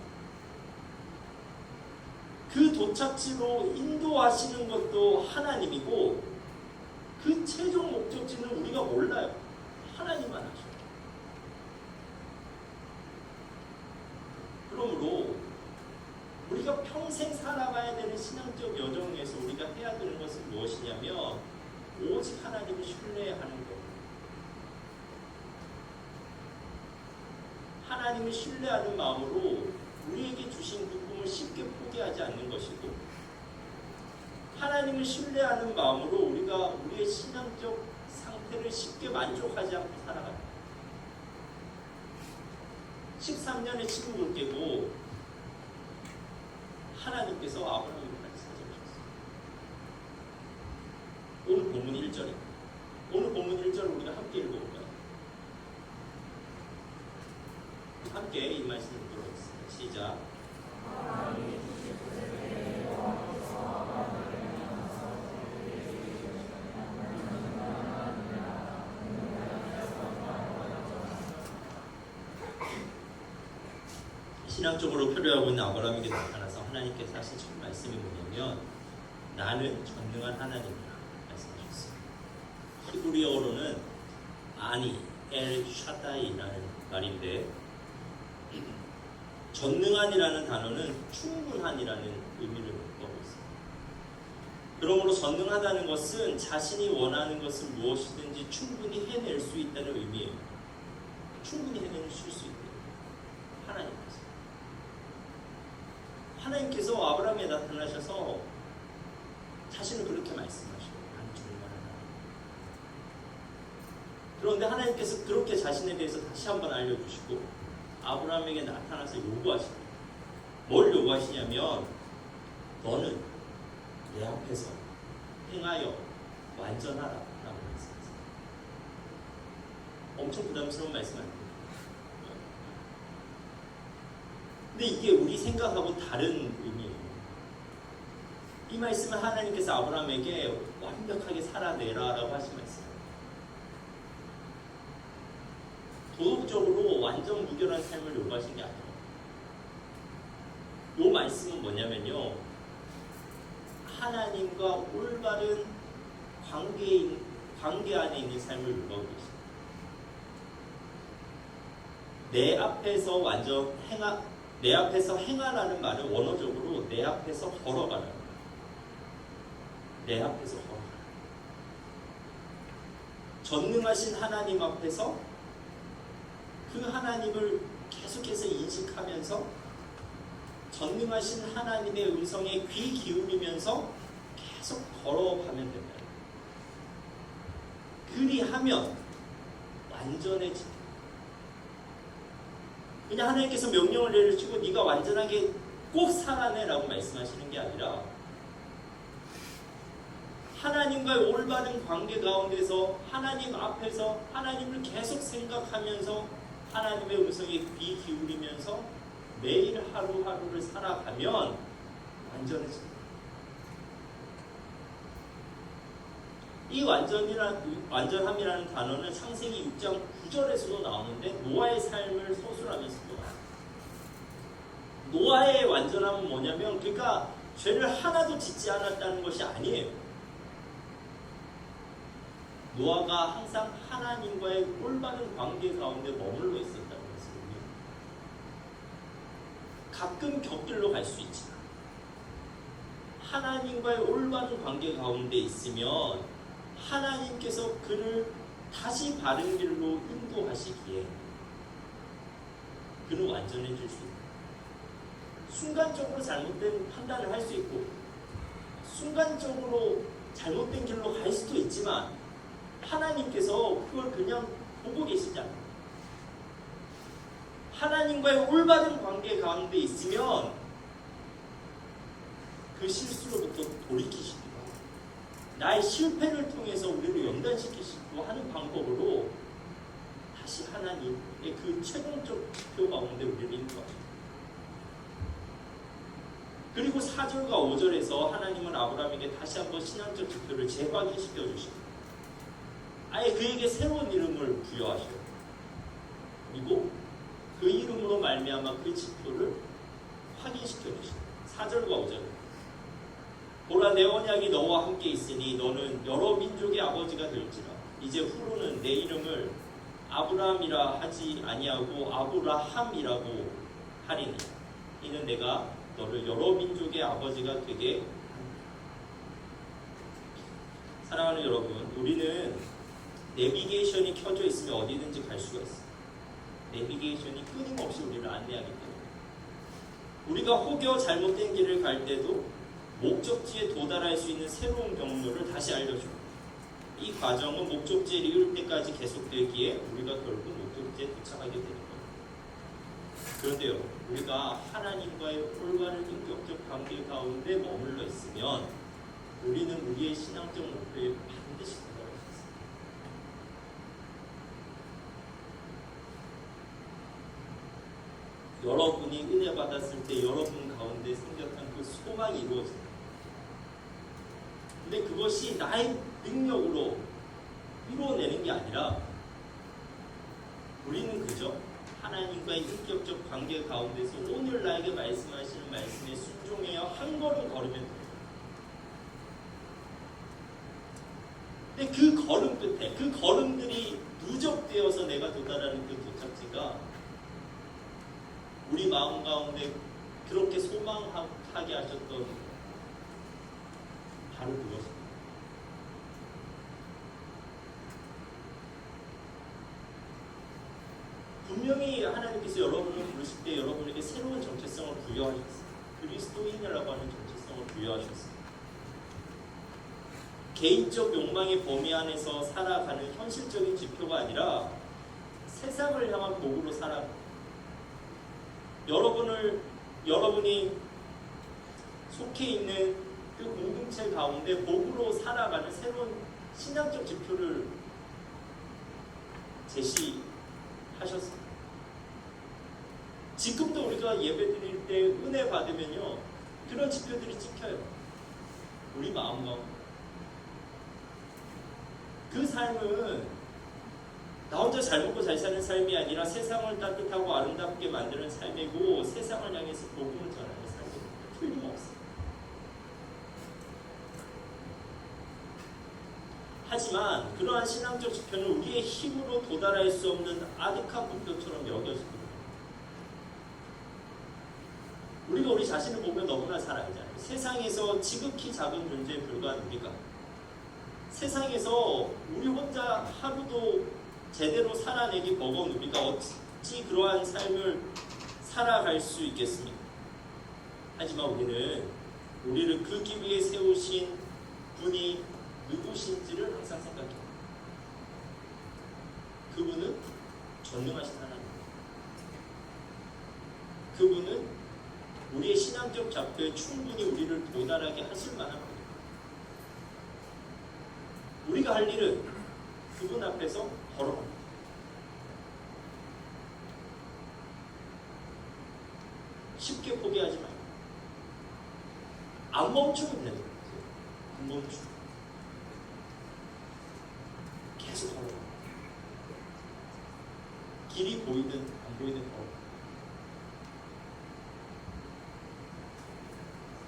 그 도착지로 인도하시는 것도 하나님이고 그 최종 목적지는 우리가 몰라요. 하나님만 아셔요. 그러므로 우리가 평생 살아가야 되는 신앙적 여정에서 우리가 해야 되는 것은 무엇이냐면 오직 하나님을 신뢰하는 것. 하나님을 신뢰하는 마음으로 우리에게 주신 그 꿈을 쉽게 포기하지 않는 것이고 하나님을 신뢰하는 마음으로 우리가 우리의 신앙적 상태를 쉽게 만족하지 않고 살아갑니다. 13년의 친구를 깨고 하나님께서 아브라함을 같이 찾아오셨어요. 오늘 본문 1절입니다. 오늘 본문 1절을 우리가 함께 읽어볼까요? 함께 이 말씀을 들어보겠습니다. 시작. 신앙적으로 표류하고 있는 아브라함에게 나타나서 하나님께서 하신 첫 말씀이 뭐냐면 나는 전능한 하나님이라 말씀하셨어요. 히브리어로는 아니 엘 샤다이라는 말인데 전능한이라는 단어는 충분한이라는 의미를 갖고 있습니다. 그러므로 전능하다는 것은 자신이 원하는 것을 무엇이든지 충분히 해낼 수 있다는 의미예요. 충분히 해낼 수 있다. 하나님께서 아브라함에 나타나셔서 자신을 그렇게 말씀하셔요. 나는 전능한 하나님. 그런데 하나님께서 그렇게 자신에 대해서 다시 한번 알려주시고 아브라함에게 나타나서 요구하십니다. 뭘 요구하시냐면 너는 내 앞에서 행하여 완전하라 라고 말씀하세요. 엄청 부담스러운 말씀 아닙니까? 근데 이게 우리 생각하고 다른 의미예요. 이 말씀은 하나님께서 아브라함에게 완벽하게 살아내라 라고 하신 말씀이에요. 도덕적으로 완전 무결한 삶을 요구하신 게 아니에요. 이 말씀은 뭐냐면요, 하나님과 올바른 관계 안에 있는 삶을 요구하고 계십니다. 내 앞에서 행하라는 말은 원어적으로 내 앞에서 걸어가라는 거예요. 내 앞에서 걸어가라. 전능하신 하나님 앞에서 그 하나님을 계속해서 인식하면서 전능하신 하나님의 음성에 귀 기울이면서 계속 걸어가면 된다. 그리하면 완전해집니다. 그냥 하나님께서 명령을 내리시고 네가 완전하게 꼭 살아내라고 말씀하시는 게 아니라 하나님과의 올바른 관계 가운데서 하나님 앞에서 하나님을 계속 생각하면서 하나님의 음성에 귀 기울이면서 매일 하루하루를 살아가면 완전해집니다. 이 완전함이라는 단어는 창세기 6장 9절에서도 나오는데 노아의 삶을 서술하면서도 나와요. 노아의 완전함은 뭐냐면 그러니까 죄를 하나도 짓지 않았다는 것이 아니에요. 노아가 항상 하나님과의 올바른 관계 가운데 머물러 있었다는 것입니다. 가끔 곁길로 갈 수 있지만 하나님과의 올바른 관계 가운데 있으면 하나님께서 그를 다시 바른 길로 인도하시기에 그는 완전해질 수 있다. 순간적으로 잘못된 판단을 할 수 있고 순간적으로 잘못된 길로 갈 수도 있지만 하나님께서 그걸 그냥 보고 계시지 않아요. 하나님과의 올바른 관계 가운데 있으면 그 실수로부터 돌이키시기도 하고 나의 실패를 통해서 우리를 연단시키시고 하는 방법으로 다시 하나님의 그 최종적 지표 가운데 우리를 인도하십니다. 그리고 4절과 5절에서 하나님은 아브라함에게 다시 한번 신앙적 지표를 재확인시켜 주십니다. 아예 그에게 새로운 이름을 부여하셔요. 그리고 그 이름으로 말미암아 그 지표를 확인시켜 주십니다. 4절과 5절. 보라 내 언약이 너와 함께 있으니 너는 여러 민족의 아버지가 될지라. 이제 후로는 내 이름을 아브라함이라 하지 아니하고 아브라함이라고 하리니 이는 내가 너를 여러 민족의 아버지가 되게 합니다. 사랑하는 여러분, 우리는 내비게이션이 켜져 있으면 어디든지 갈 수가 있어요. 내비게이션이 끊임없이 우리를 안내하기 때문에 우리가 혹여 잘못된 길을 갈 때도 목적지에 도달할 수 있는 새로운 경로를 다시 알려줍니다. 이 과정은 목적지에 이룰 때까지 계속되기에 우리가 결국 목적지에 도착하게 되는 거예요. 그런데요, 우리가 하나님과의 올바른 인격적 관계 가운데 머물러 있으면 우리는 우리의 신앙적 목표에 반드시 도달할 수 있습니다. 여러분이 은혜 받았을 때 여러분 가운데 생겼던 그 소망이 이루어집니다. 근데 그것이 나의 능력으로 이루어내는 게 아니라 우리는 그저 하나님과의 인격적 관계 가운데서 오늘 나에게 말씀하시는 말씀에 순종해야 한 걸음 걸으면 돼요. 근데 그 걸음 끝에 그 걸음들이 누적되어서 내가 도달하는 그 도착지가 우리 마음 가운데 그렇게 소망하게 하셨던 바로 그것입니다. 분명히 하나님께서 여러분을 부르실 때 여러분에게 새로운 정체성을 부여하셨어요. 그리스도인이라고 하는 정체성을 부여하셨어요. 개인적 욕망의 범위 안에서 살아가는 현실적인 지표가 아니라 세상을 향한 복으로 살아가는 여러분이 속해 있는 그 공동체 가운데 복으로 살아가는 새로운 신앙적 지표를 제시하셨습니다. 지금도 우리가 예배 드릴 때 은혜 받으면요, 그런 지표들이 찍혀요. 우리 마음 가운데. 그 삶은 나 혼자 잘 먹고 잘 사는 삶이 아니라 세상을 따뜻하고 아름답게 만드는 삶이고 세상을 향해서 복음을 전하는 삶입니다. 틀림없어요. 하지만 그러한 신앙적 지표는 우리의 힘으로 도달할 수 없는 아득한 목표처럼 여겨집니다. 우리가 우리 자신을 보면 너무나 잘 알잖아요. 세상에서 지극히 작은 존재에 불과한 우리가 세상에서 우리 혼자 하루도 제대로 살아내기 버거운 우리가 어찌 그러한 삶을 살아갈 수 있겠습니까? 하지만 우리를 그 길 위에 세우신 분이 누구신지를 항상 생각해요. 그분은 전능하신 하나님입니다. 그분은 우리의 신앙적 좌표에 충분히 우리를 도달하게 하실 만한 분입니다. 우리가 할 일은 그분 앞에서 걸어갑니다. 쉽게 포기하지 말고 안 멈추면 되는 거예요. 안 멈추고 계속 걸어가. 길이 보이든 안 보이든 걸어가.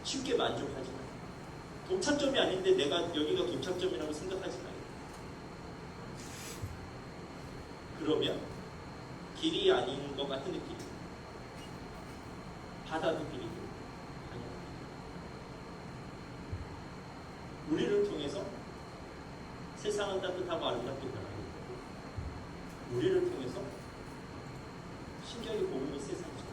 쉽게 만족하지 마. 도착점이 아닌데 내가 여기가 도착점이라고 생각하지 마. 그러면 길이 아닌 것 같은 느낌이 바다도 길이고 아니야. 우리를 통해서 세상은 따뜻하고 아름답게 변하고 우리를 통해서 신기하게 보이는 세상이 정말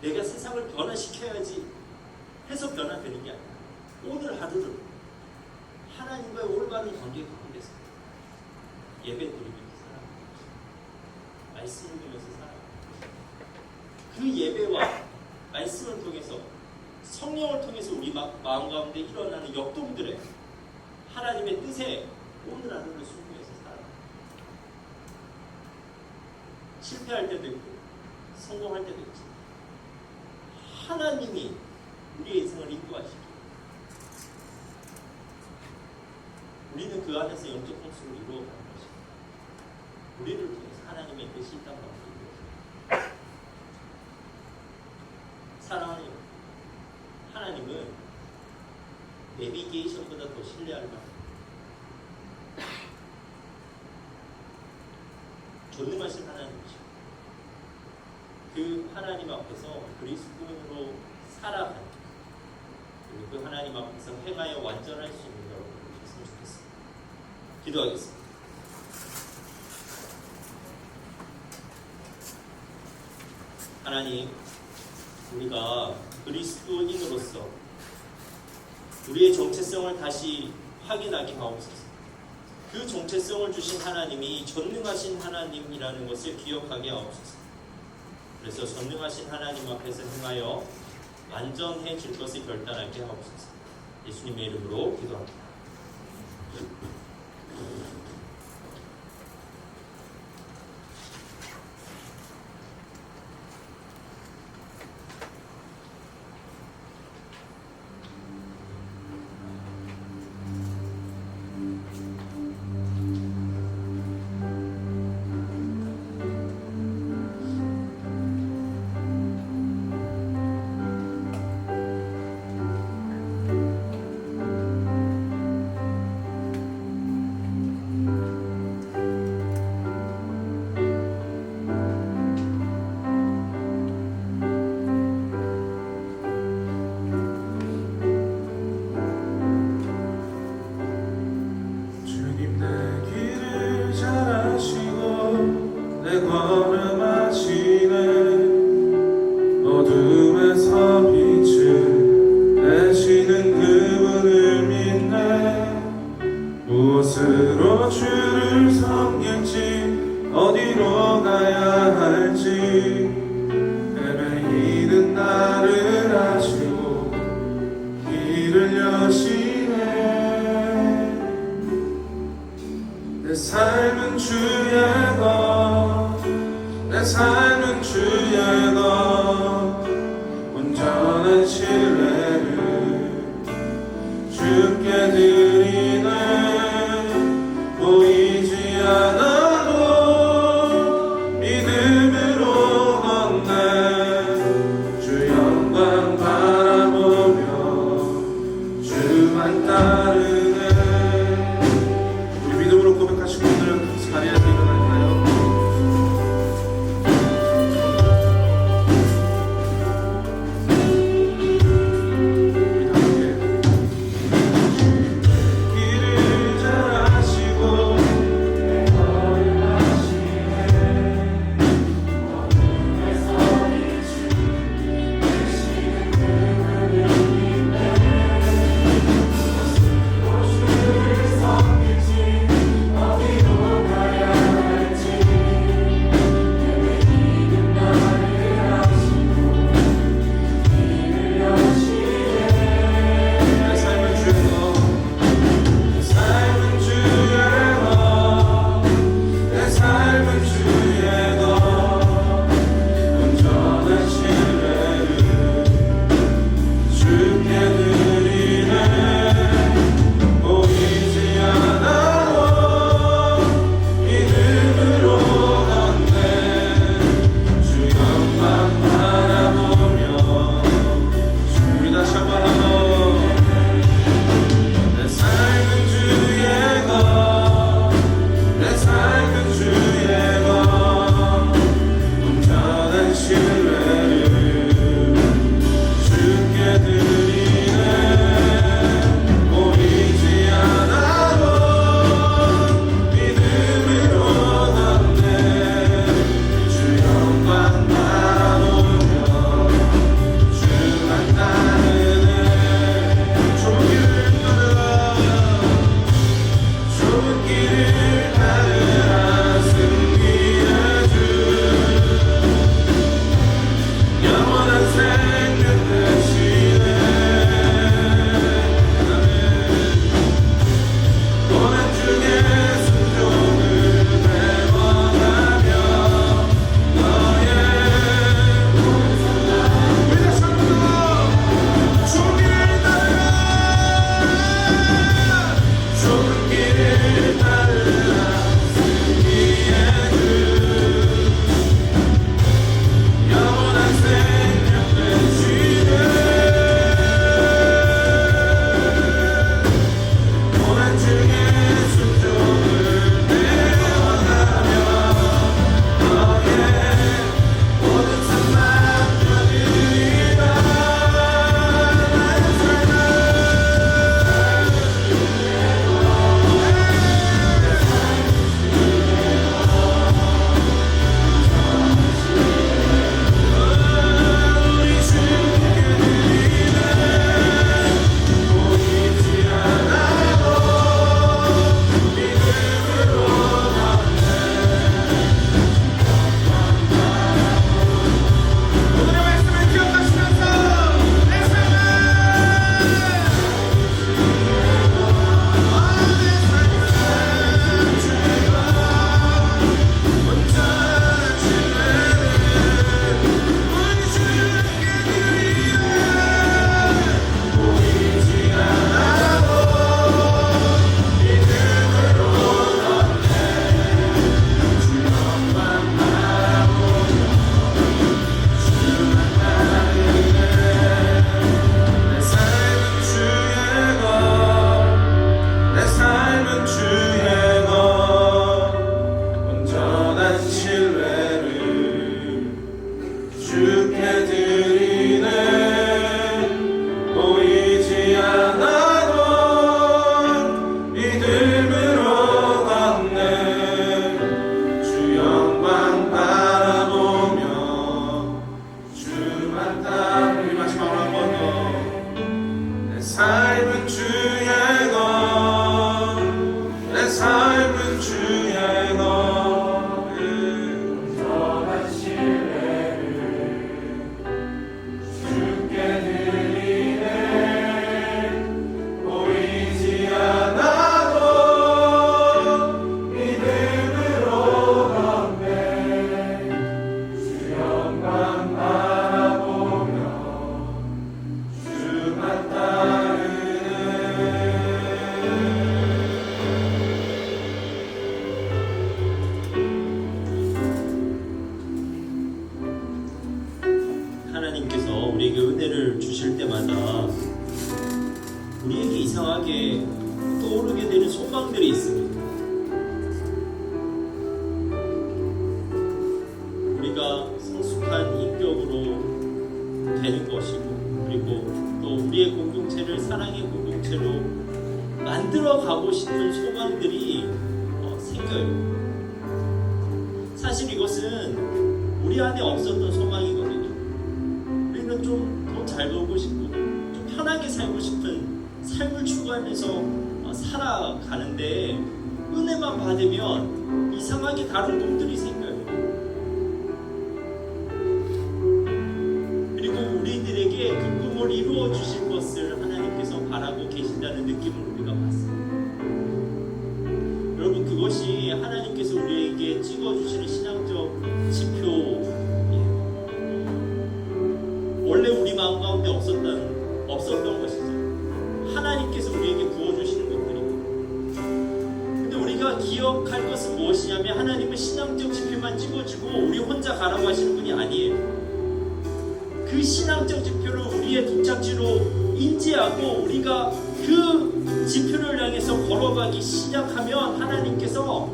내가 세상을 변화시켜야지 해서 변화되는 게 아니라 오늘 하루를 하나님과의 올바른 관계 가운데서 예배 드리면서 살아가는 것이 말씀을 들으면서 살아가는 것이 그 예배와 말씀을 통해서 성령을 통해서 우리 마음 가운데 일어나는 역동들에 하나님의 뜻에 오늘 하루를 순종해서 살아가는 것이 실패할 때도 있고 성공할 때도 있지 하나님이 우리의 인생을 인도하시기 우리는 그 안에서 영적 성숙을 이루어가는 것입니다. 우리를 통해서 하나님의 뜻이 있다는 것을 이루어집니다. 사랑하는 여러분, 하나님은 내비게이션보다 더 신뢰할 만한 전능하신 하나님이십니다. 그 하나님 앞에서 그리스도인으로 살아가는 그리고 그 하나님 앞에서 행하여 완전할 수 있는 여러분 되셨으면 좋겠습니다. 기도하겠습니다. 하나님, 우리가 그리스도인으로서 우리의 정체성을 다시 확인하게 하옵소서. 그 정체성을 주신 하나님이 전능하신 하나님이라는 것을 기억하게 하옵소서. 그래서 전능하신 하나님 앞에서 행하여 완전해질 것을 결단하게 하옵소서. 예수님의 이름으로 기도합니다. 무엇으로 주를 섬길지 어디로 가야 할지 헤매이는 나를 아시고 길을 여시네. 내 삶은 주의 것, 내 삶은 주의 것, 온전한 신뢰를 주께 드리네. 보이지 않아도 믿음으로 걷네. 주 영광 바라보며 주만 따르네. 우리 믿음으로 고백하신 분들은 자리에서 일어날까요? 주의 것, 내 삶은 주의 것. 온전한 신뢰를 주께 드리네. 보이지 않아도 믿음으로 걷네. 주영광 바라보며 주만 따르네. 하나님께서 우리에게 은혜를 주실 때마다 우리에게 이상하게 떠오르게 되는 소망들이 있습니다. 우리가 성숙한 인격으로 되는 것이고, 그리고 또 우리의 공동체를 사랑의 공동체로 만들어 가고 싶은 소망들이 생겨요. 사실 이것은 우리 안에 없었던 소망이거든요. 우리는 좀 더 잘 보고 싶고 좀 편하게 살고 싶은 삶을 추구하면서 살아가는데, 은혜만 받으면 이상하게 다른 꿈들이 생겨요. 그리고 우리들에게 그 꿈을 이루어 주실 것을 하나님께서 바라고 계신다는 느낌을 우리가 받습니다. 여러분, 그것이 하나님께서 우리에게 찍어주시는 신앙적 지표예요. 원래 우리 마음 가운데 없었던 것이죠. 하나님께서 우리에게 부어주시는 것들입니다. 근데 우리가 기억할 것은 무엇이냐면, 하나님은 신앙적 지표만 찍어주고 우리 혼자 가라고 하시는 분이 아니에요. 그 신앙적 지표를 우리의 독작지로 인지하고 우리가 그 지표를 향해서 걸어가기 시작하면 하나님께서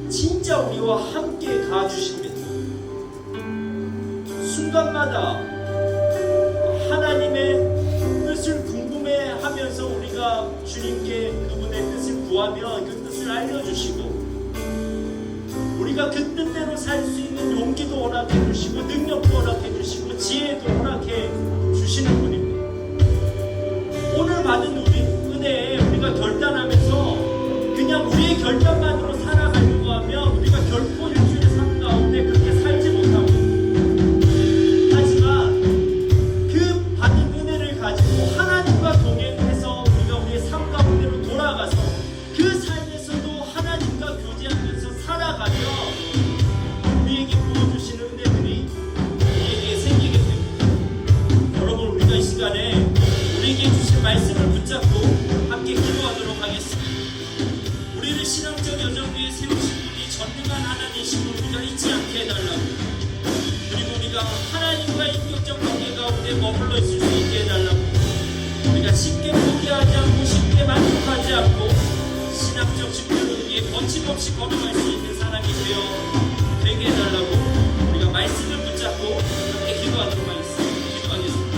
진짜 우리와 함께 가주십니다. 순간마다 하나님의 뜻을 궁금해하면서 우리가 주님께 그분의 뜻을 구하면 그 뜻을 알려주시고, 우리가 그 뜻대로 살 수 있는 용기도 허락해 주시고 능력도 허락해 주시고 지혜도 허락해 주시는 분입니다. 오늘 받은 우리 은혜에 우리가 결단하면서 그냥 우리의 결단만으로 살아가려고 하면 우리가 결코 일주일의 삶 가운데 그렇게 살지 못합니다. 하지만 그 받은 은혜를 가지고 하나님과 동행해서 우리가 우리의 삶 가운데로 돌아가서 그 삶에서도 하나님과 교제하면서 살아가면 우리에게 부어주시는 은혜들이 우리에게 생기게 됩니다. 여러분, 우리가 이 시간에 우리에게 주신 말씀을 붙잡고 함께 기도하도록 하겠습니다. 우리를 신앙적 여정 위에 세우신 분이 전능한 하나님이심을 우리가 잊지 않게 해달라고, 그리고 우리가 하나님과의 인격적 관계 가운데 머물러 있을 수 있게 해달라고, 우리가 쉽게 포기하지 않고 쉽게 만족하지 않고 신앙적 지표를 위해 거침없이 걸어갈 수 있는 사람이 되게 해달라고 우리가 말씀을 붙잡고 함께 기도하도록 하겠습니다. 기도하겠습니다.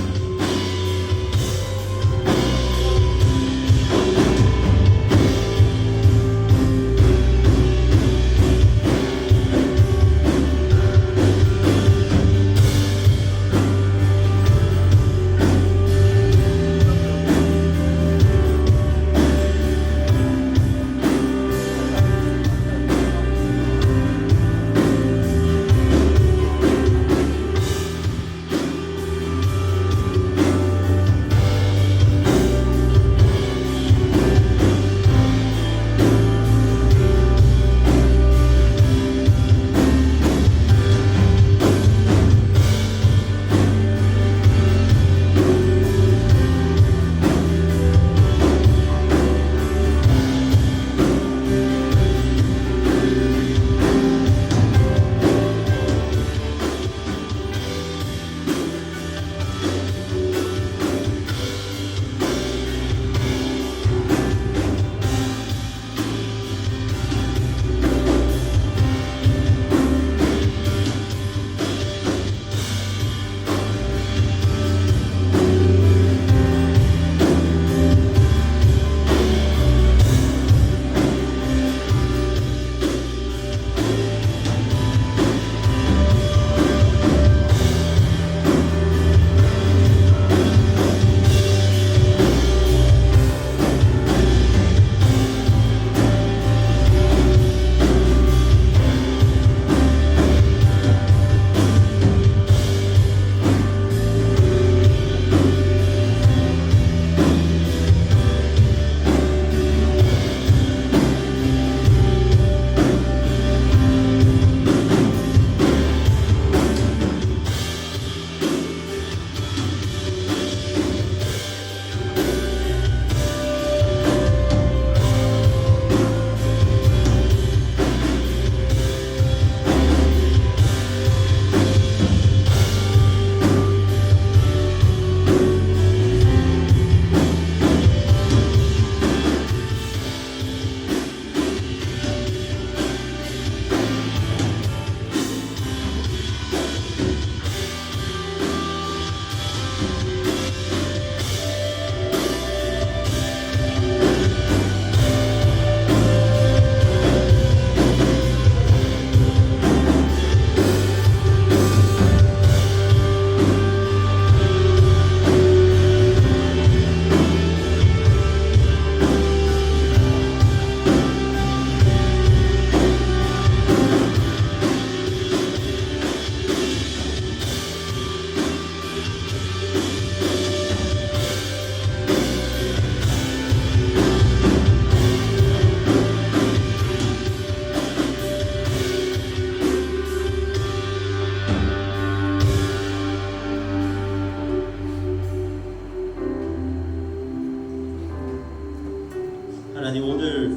하나님, 오늘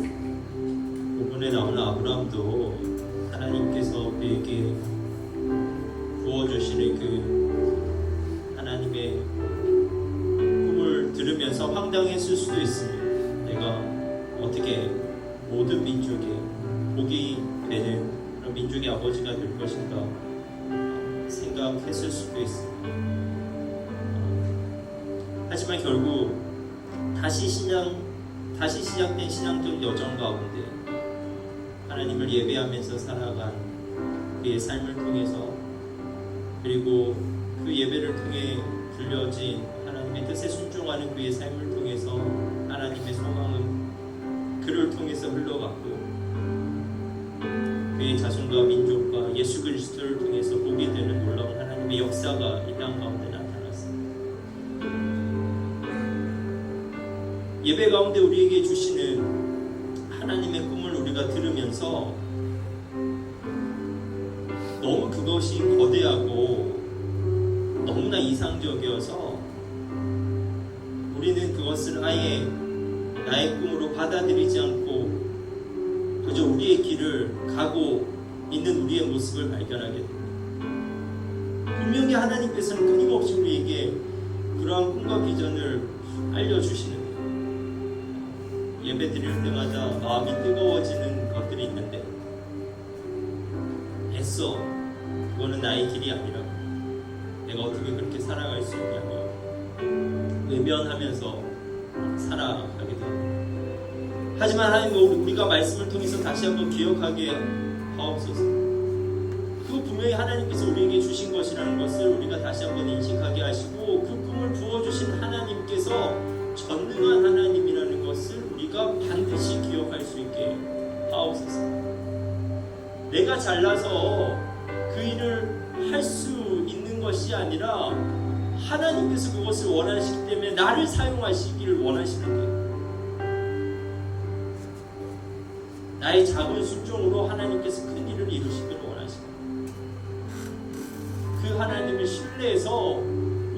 본문에 나오는 아브라함도 하나님께서 그에게 부어주시는 그 하나님의 꿈을 들으면서 황당했을 수도 있습니다. 내가 어떻게 모든 민족의 복이 되는 그런 민족의 아버지가 될 것인가 생각했을 수도 있습니다. 하지만 결국 다시 시작된 신앙적 여정 가운데 하나님을 예배하면서 살아간 그의 삶을 통해서, 그리고 그 예배를 통해 들려진 하나님의 뜻에 순종하는 그의 삶을 통해서 하나님의 소망은 그를 통해서 흘러갔고, 그의 자손과 민족과 예수 그리스도를 통해서 보게 되는 놀라운 하나님의 역사가 이 땅 가운데 나타났습니다. 예배 가운데 우리에게 주시는 하나님의 꿈을 우리가 들으면서 너무 그것이 거대하고 너무나 이상적이어서 우리는 그것을 아예 나의 꿈으로 받아들이지 않고 그저 우리의 길을 가고 있는 우리의 모습을 발견하게 됩니다. 분명히 하나님께서는 끊임없이 우리에게 그러한 꿈과 비전을 알려주시는데, 예배 드릴 때마다 마음이 뜨거워지는 것들이 있는데, 애써 그거는 나의 길이 아니라 내가 어떻게 그렇게 살아갈 수 있냐며 외면하면서 살아가게 됩니다. 하지만 하나님, 우리가 말씀을 통해서 다시 한번 기억하게 하옵소서. 그 분명히 하나님께서 우리에게 주신 것이라는 것을 우리가 다시 한번 인식하게 하시고, 그 꿈을 부어주신 하나님께서 전능한 하나님이라는 것을 우리가 반드시 기억할 수 있게 하옵소서. 내가 잘나서 그 일을 할 수 있는 것이 아니라 하나님께서 그것을 원하시기 때문에 나를 사용하시기를 원하시는데, 나의 작은 순종으로 하나님께서 큰 일을 이루시기를 원하십니다. 그 하나님을 신뢰해서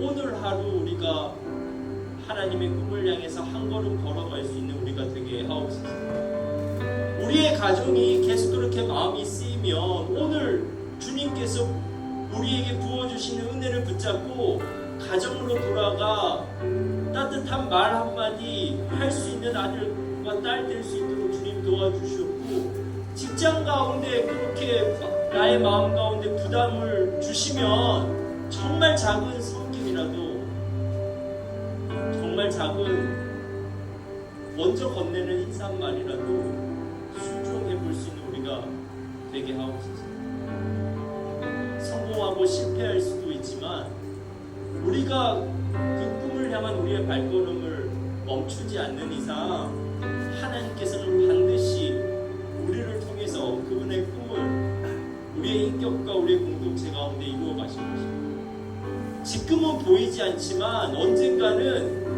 오늘 하루 우리가 하나님의 꿈을 향해서 한 걸음 걸어갈 수 있는 우리가 되게 하옵소서. 우리의 가정이 계속 그렇게 마음이 쓰이면 오늘 주님께서 우리에게 부어주시는 은혜를 붙잡고 가정으로 돌아가 따뜻한 말 한마디 할 수 있는 아들과 딸 될 수 있도록 주님 도와주셨고, 직장 가운데 그렇게 나의 마음 가운데 부담을 주시면 정말 작은 섬김이라도, 정말 작은 먼저 건네는 인사말이라도 순종해 볼 수 있는 우리가 되게 하옵소서. 성공하고 실패할 수도 있지만 우리가 그 꿈을 향한 우리의 발걸음을 멈추지 않는 이상 하나님께서는 반드시 우리를 통해서 그분의 꿈을 우리의 인격과 우리의 공동체 가운데 이루어 가실 것입니다. 지금은 보이지 않지만 언젠가는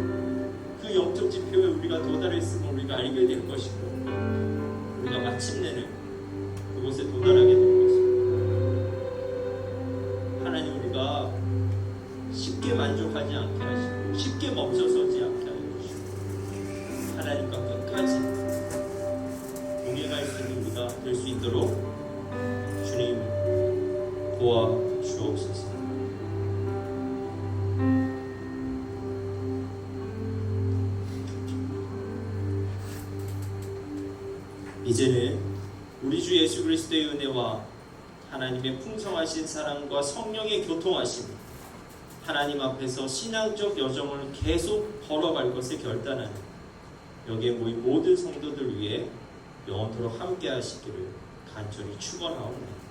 그 영적 지표에 우리가 도달했음을 우리가 알게 될 것이고, 우리가 마침내는 그곳에 도달하게 될 것입니다. 하나님, 우리가 쉽게 만족하지 않게 하시고 쉽게 멈춰서지 않게 하시고 하나님과 끝까지 동행할 수 있는 우리가 될 수 있도록 주님 도와주옵소서. 이제는 우리 주 예수 그리스도의 은혜와 하나님의 풍성하신 사랑과 성령의 교통하심, 하나님 앞에서 신앙적 여정을 계속 걸어갈 것을 결단하는 여기에 모인 모든 성도들 위해 영원토록 함께 하시기를 간절히 축원하옵나이다.